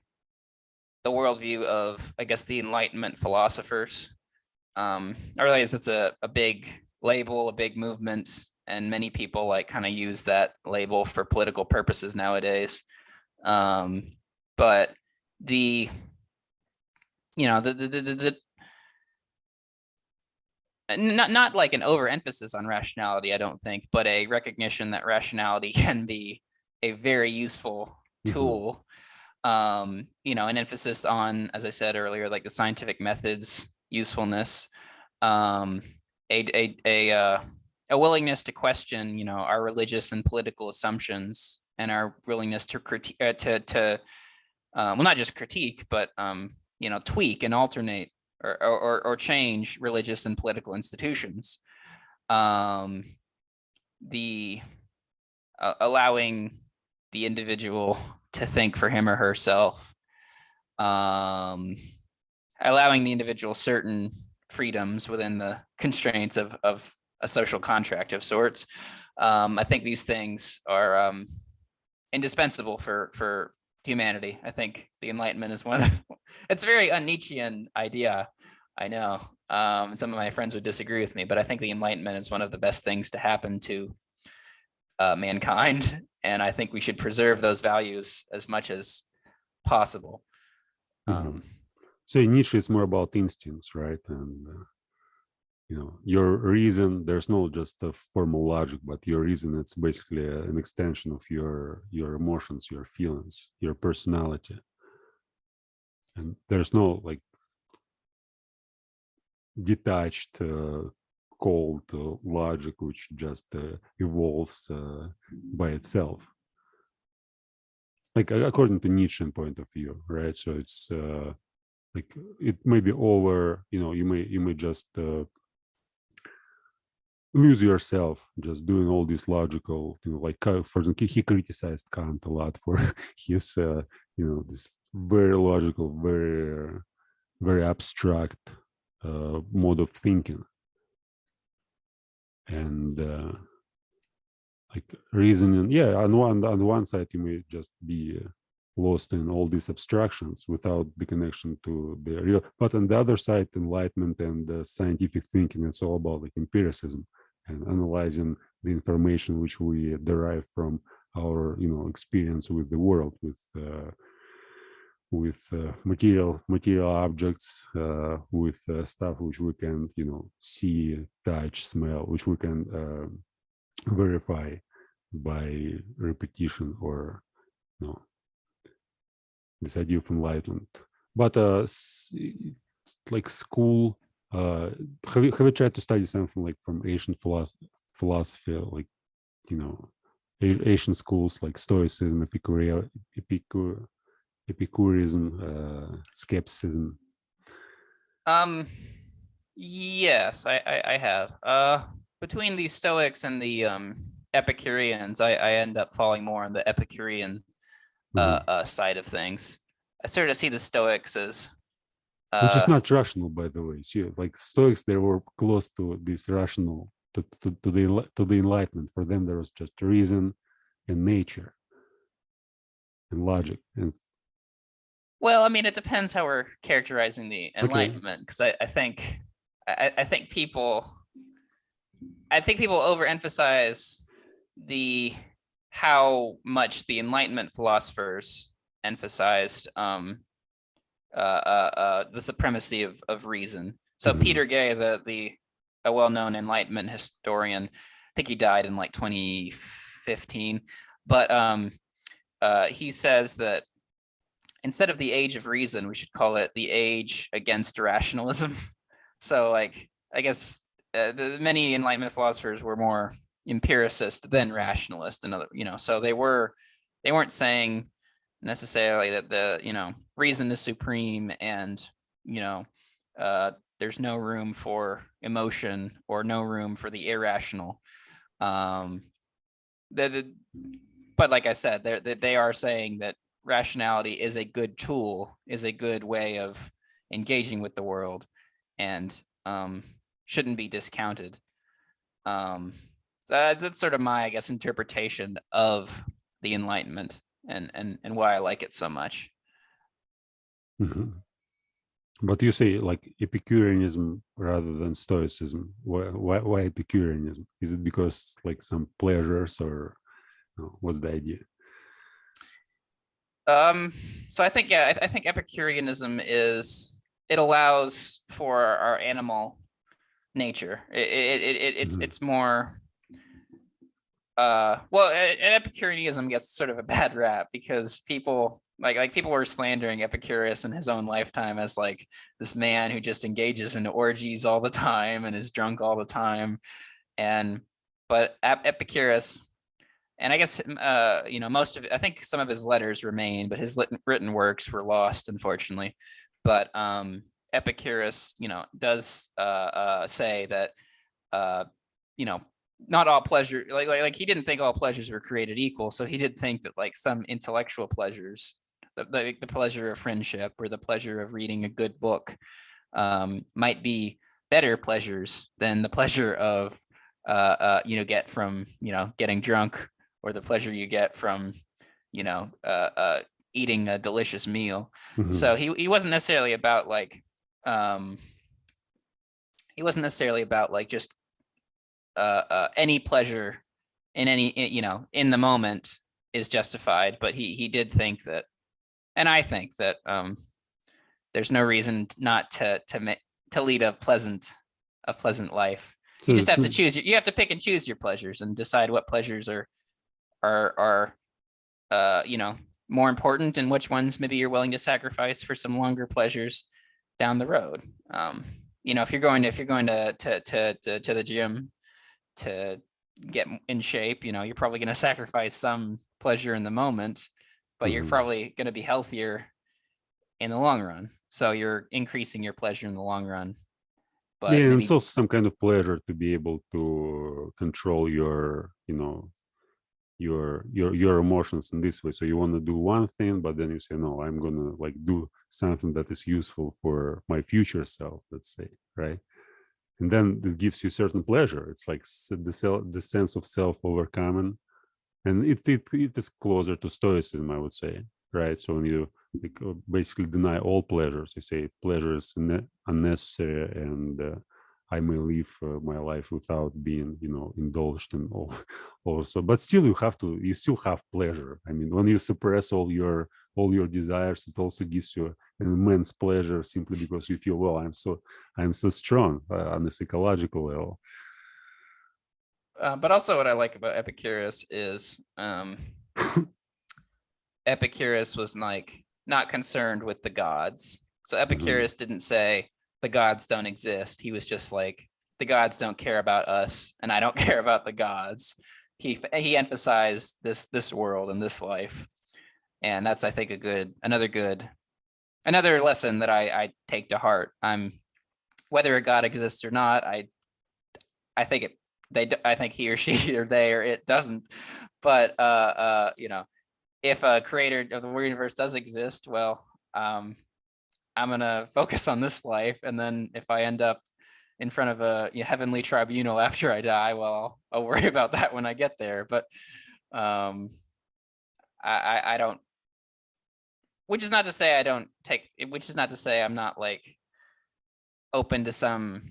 worldview of, I guess, the Enlightenment philosophers. I realize that's a big label, a big movement, and many people like kind of use that label for political purposes nowadays. But the not like an overemphasis on rationality, I don't think, but a recognition that rationality can be a very useful tool. An emphasis on, as I said earlier, like the scientific methods usefulness, a willingness to question, our religious and political assumptions, and our willingness to critique, well, not just critique, but tweak and alternate or change religious and political institutions. Allowing the individual to think for him or herself, allowing the individual certain freedoms within the constraints of a social contract of sorts. I think these things are indispensable for humanity. I think the Enlightenment is one of it's a very un-Nietzschean idea, I know. Some of my friends would disagree with me, but I think the Enlightenment is one of the best things to happen to mankind, and I think we should preserve those values as much as possible. So Nietzsche is more about instincts, right? And your reason, there's no just a formal logic, but your reason, it's basically an extension of your emotions, your feelings, your personality, and there's no like detached cold logic which just evolves by itself, like according to Nietzschean point of view, right? So it's like it may be over, you may just lose yourself just doing all these logical, like for example, he criticized Kant a lot for his this very logical, very very abstract mode of thinking. and like reasoning. Yeah, on one side you may just be lost in all these abstractions without the connection to the real, but on the other side, enlightenment and scientific thinking, it's all about like empiricism and analyzing the information which we derive from our experience with the world, with material objects, with stuff which we can see, touch, smell, which we can verify by repetition, or this idea of enlightenment. But like school, have you tried to study something like from Asian philosophy, like Asian schools like Stoicism, Epicureanism, skepticism? Yes, I have. Between the Stoics and the Epicureans, I end up falling more on the Epicurean side of things. I sort of see the Stoics as which is not rational, by the way. So, like Stoics, they were close to this rational, to the Enlightenment. For them, there was just reason and nature and logic. And well, I mean, it depends how we're characterizing the Enlightenment, because I think people overemphasize how much the Enlightenment philosophers emphasized the supremacy of reason. So Peter Gay, a well-known Enlightenment historian, I think he died in like 2015, but he says that instead of the age of reason, we should call it the age against rationalism. So like, I guess many Enlightenment philosophers were more empiricist than rationalist, so they weren't saying necessarily that the reason is supreme and there's no room for emotion or no room for the irrational. But like I said, they are saying that rationality is a good tool, is a good way of engaging with the world, and shouldn't be discounted. That's sort of my, I guess, interpretation of the Enlightenment and why I like it so much. But you say like Epicureanism rather than Stoicism. Why Epicureanism? Is it because like some pleasures, or what's the idea? So I think Epicureanism it allows for our animal nature. It's more Epicureanism gets sort of a bad rap because people people were slandering Epicurus in his own lifetime as like this man who just engages in orgies all the time and is drunk all the time. But Epicurus, and I guess most of it, I think some of his letters remain, but his written works were lost, unfortunately. But Epicurus does say that not all pleasure, like he didn't think all pleasures were created equal. So he did think that like some intellectual pleasures, the pleasure of friendship or the pleasure of reading a good book, might be better pleasures than the pleasure of get from getting drunk, or the pleasure you get from eating a delicious meal. So he wasn't necessarily about like just any pleasure in any in the moment is justified, but he did think that, and I think that there's no reason not to lead a pleasant life. You just have to choose. You have to pick and choose your pleasures and decide what pleasures are more important, and which ones maybe you're willing to sacrifice for some longer pleasures down the road. If you're going to the gym to get in shape, you're probably going to sacrifice some pleasure in the moment, but you're probably going to be healthier in the long run. So you're increasing your pleasure in the long run. But yeah, it's also some kind of pleasure to be able to control your emotions in this way. So you want to do one thing, but then you say, no, I'm gonna like do something that is useful for my future self, let's say, right? and then it gives you certain pleasure. It's like the sense of self overcoming, and it is closer to Stoicism, I would say, right? So when you basically deny all pleasures, you say pleasure is unnecessary, and I may live my life without being, indulged in all. Also, but still, you still have pleasure. I mean, when you suppress all your desires, it also gives you an immense pleasure simply because you feel, well, I'm so strong on a psychological level. But also what I like about Epicurus is Epicurus was like not concerned with the gods. So Epicurus didn't say the gods don't exist. He was just like, the gods don't care about us and I don't care about the gods. He emphasized this world and this life. And that's, I think, another lesson that I take to heart. Whether a god exists or not, I think I think he or she or they or it doesn't. But if a creator of the universe does exist, well, I'm gonna focus on this life, and then if I end up in front of a heavenly tribunal after I die, well, I'll worry about that when I get there. But I don't. Which is not to say I'm not like open to some,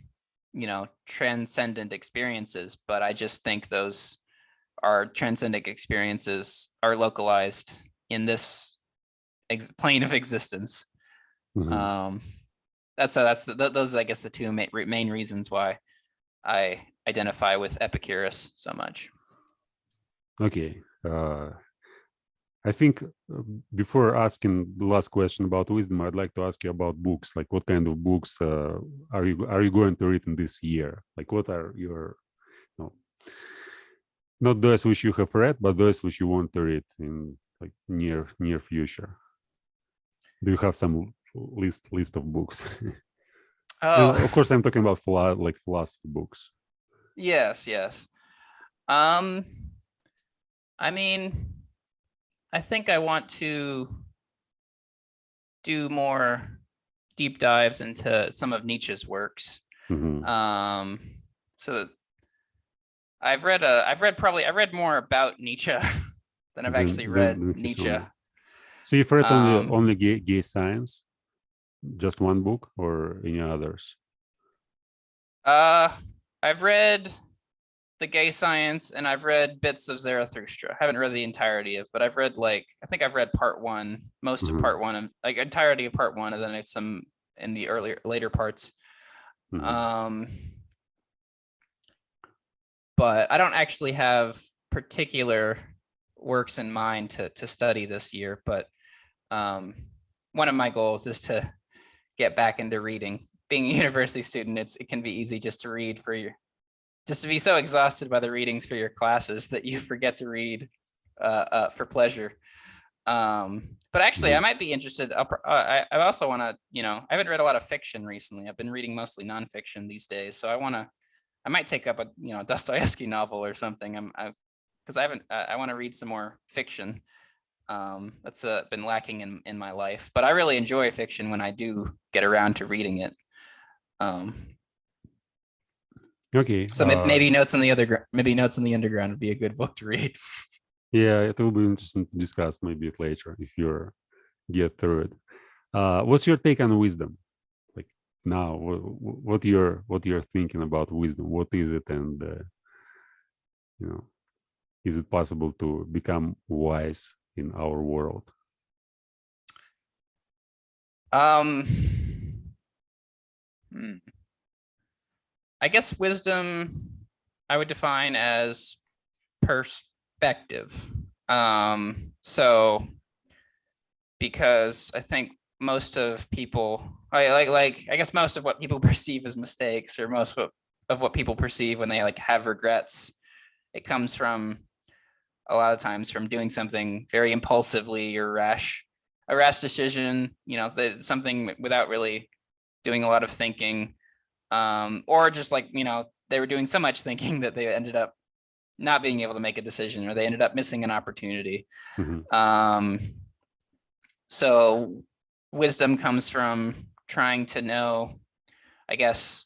transcendent experiences, but I just think those are transcendent experiences are localized in this plane of existence. Those are, I guess, the two main reasons why I identify with Epicurus so much. Okay. I think before asking the last question about wisdom, I'd like to ask you about books. Like, what kind of books are you going to read in this year? Like, what are your, not those which you have read, but those which you want to read in like near future? Do you have some list of books? Oh, of course, I'm talking about philosophy books. Yes. I mean, I think I want to do more deep dives into some of Nietzsche's works. So I've read more about Nietzsche than I've actually read Nietzsche. So you've read only gay science, just one book, or any others? I've read The Gay Science, and I've read bits of Zarathustra. I haven't read the entirety of, but I've read I think I've read part one, most of part one, and like entirety of part one, and then it's some in the later parts. But I don't actually have particular works in mind to study this year. But one of my goals is to get back into reading. Being a university student, it can be easy just to read just to be so exhausted by the readings for your classes that you forget to read for pleasure. But actually, I might be interested. I also want to, I haven't read a lot of fiction recently. I've been reading mostly nonfiction these days. So I might take up a, Dostoevsky novel or something. Because I want to read some more fiction. That's been lacking in my life. But I really enjoy fiction when I do get around to reading it. Okay. So maybe Notes in the Underground would be a good book to read. Yeah, it will be interesting to discuss maybe later if you get through it. What's your take on wisdom? Like now, what you're thinking about wisdom? What is it, and is it possible to become wise in our world? I guess wisdom I would define as perspective. So because I think most of people, I guess most of what people perceive as mistakes, or most of what people perceive when they have regrets, it comes from a lot of times from doing something very impulsively or a rash decision, something without really doing a lot of thinking, or just they were doing so much thinking that they ended up not being able to make a decision, or they ended up missing an opportunity. So wisdom comes from trying to know, I guess,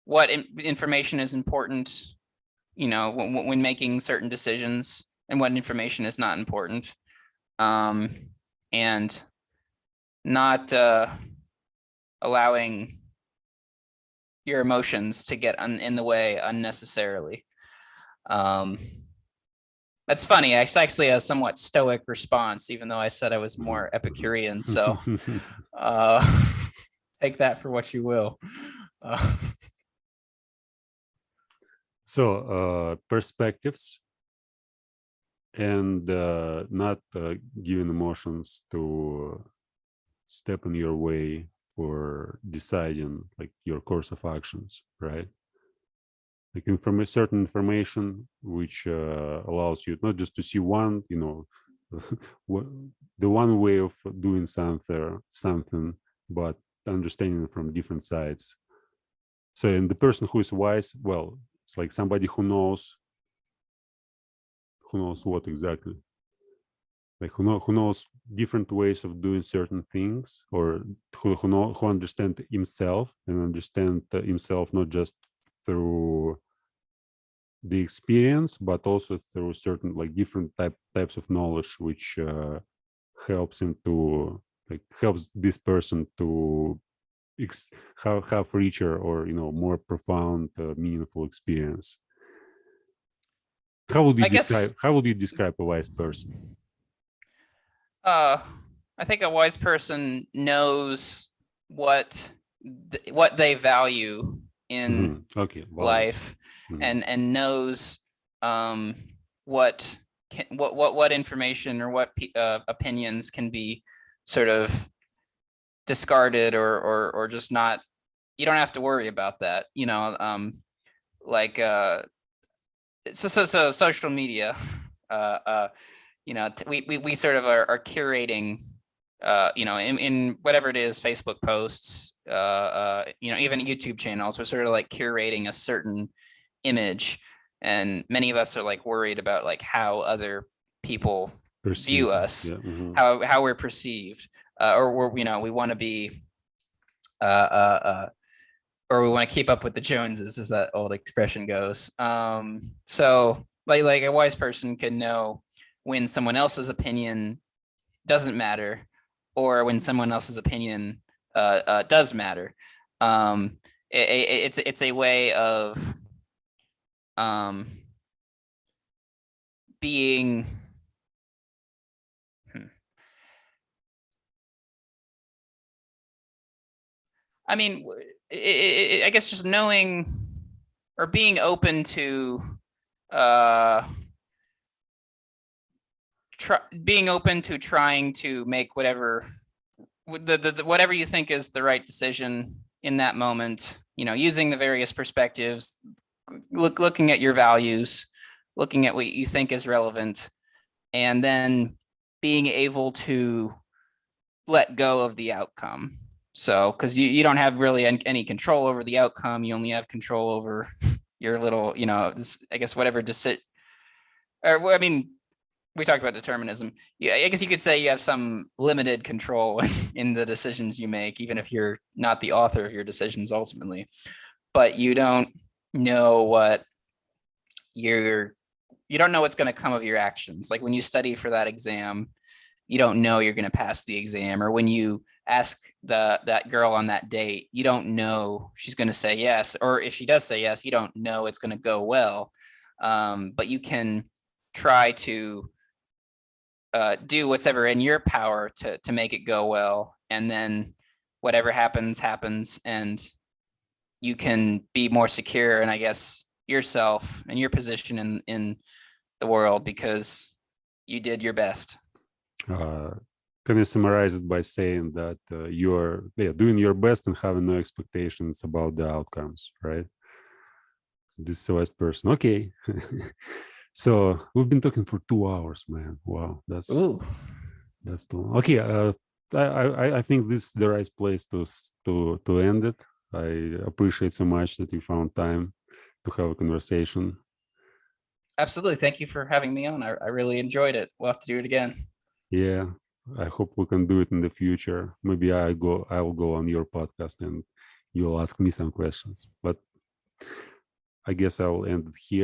what information is important, when making certain decisions, and what information is not important, and not allowing your emotions to get in the way unnecessarily. That's funny. It's actually a somewhat stoic response, even though I said I was more Epicurean. So take that for what you will. So perspectives and not giving emotions to step in your way for deciding like your course of actions, right? Like certain information which allows you not just to see one, the one way of doing something, but understanding from different sides. So, and the person who is wise, well, it's like somebody who knows what exactly, like who knows different ways of doing certain things, or who understand himself and understand himself not just through the experience, but also through certain like different types of knowledge, which helps him to helps this person to have richer or more profound, meaningful experience. How would you describe a wise person? I think a wise person knows what they value in life, and knows what information or what opinions can be sort of discarded or just not. You don't have to worry about that, so social media, we sort of are curating, in whatever it is, Facebook posts, even YouTube channels, we're sort of like curating a certain image, and many of us are like worried about like how other people view us, how we're perceived, or we want to be, or we want to keep up with the Joneses, as that old expression goes. So like a wise person can know when someone else's opinion doesn't matter, or when someone else's opinion does matter. It's a way of being. I mean, I guess just knowing or being open to being open to trying to make whatever you think is the right decision in that moment, using the various perspectives, looking at your values, looking at what you think is relevant, and then being able to let go of the outcome. So, because you don't have really any control over the outcome, you only have control over your little, I guess whatever decision. Or I mean, we talked about determinism. Yeah, I guess you could say you have some limited control in the decisions you make, even if you're not the author of your decisions ultimately. But you don't know you don't know what's going to come of your actions. Like when you study for that exam, you don't know you're going to pass the exam. Or when you ask that girl on that date, you don't know she's going to say yes. Or if she does say yes, you don't know it's going to go well. But you can try to do whatever in your power to make it go well. And then whatever happens, and you can be more secure, and I guess yourself and your position in the world, because you did your best. Can you summarize it by saying that you're doing your best and having no expectations about the outcomes, right? This is a wise person. Okay. So we've been talking for 2 hours, man. Wow, that's too long. Okay. I think this is the right place to end it. I appreciate so much that you found time to have a conversation. Absolutely. Thank you for having me on. I really enjoyed it. We'll have to do it again. Yeah, I hope we can do it in the future. Maybe I will go on your podcast and you'll ask me some questions. But I guess I'll end it here.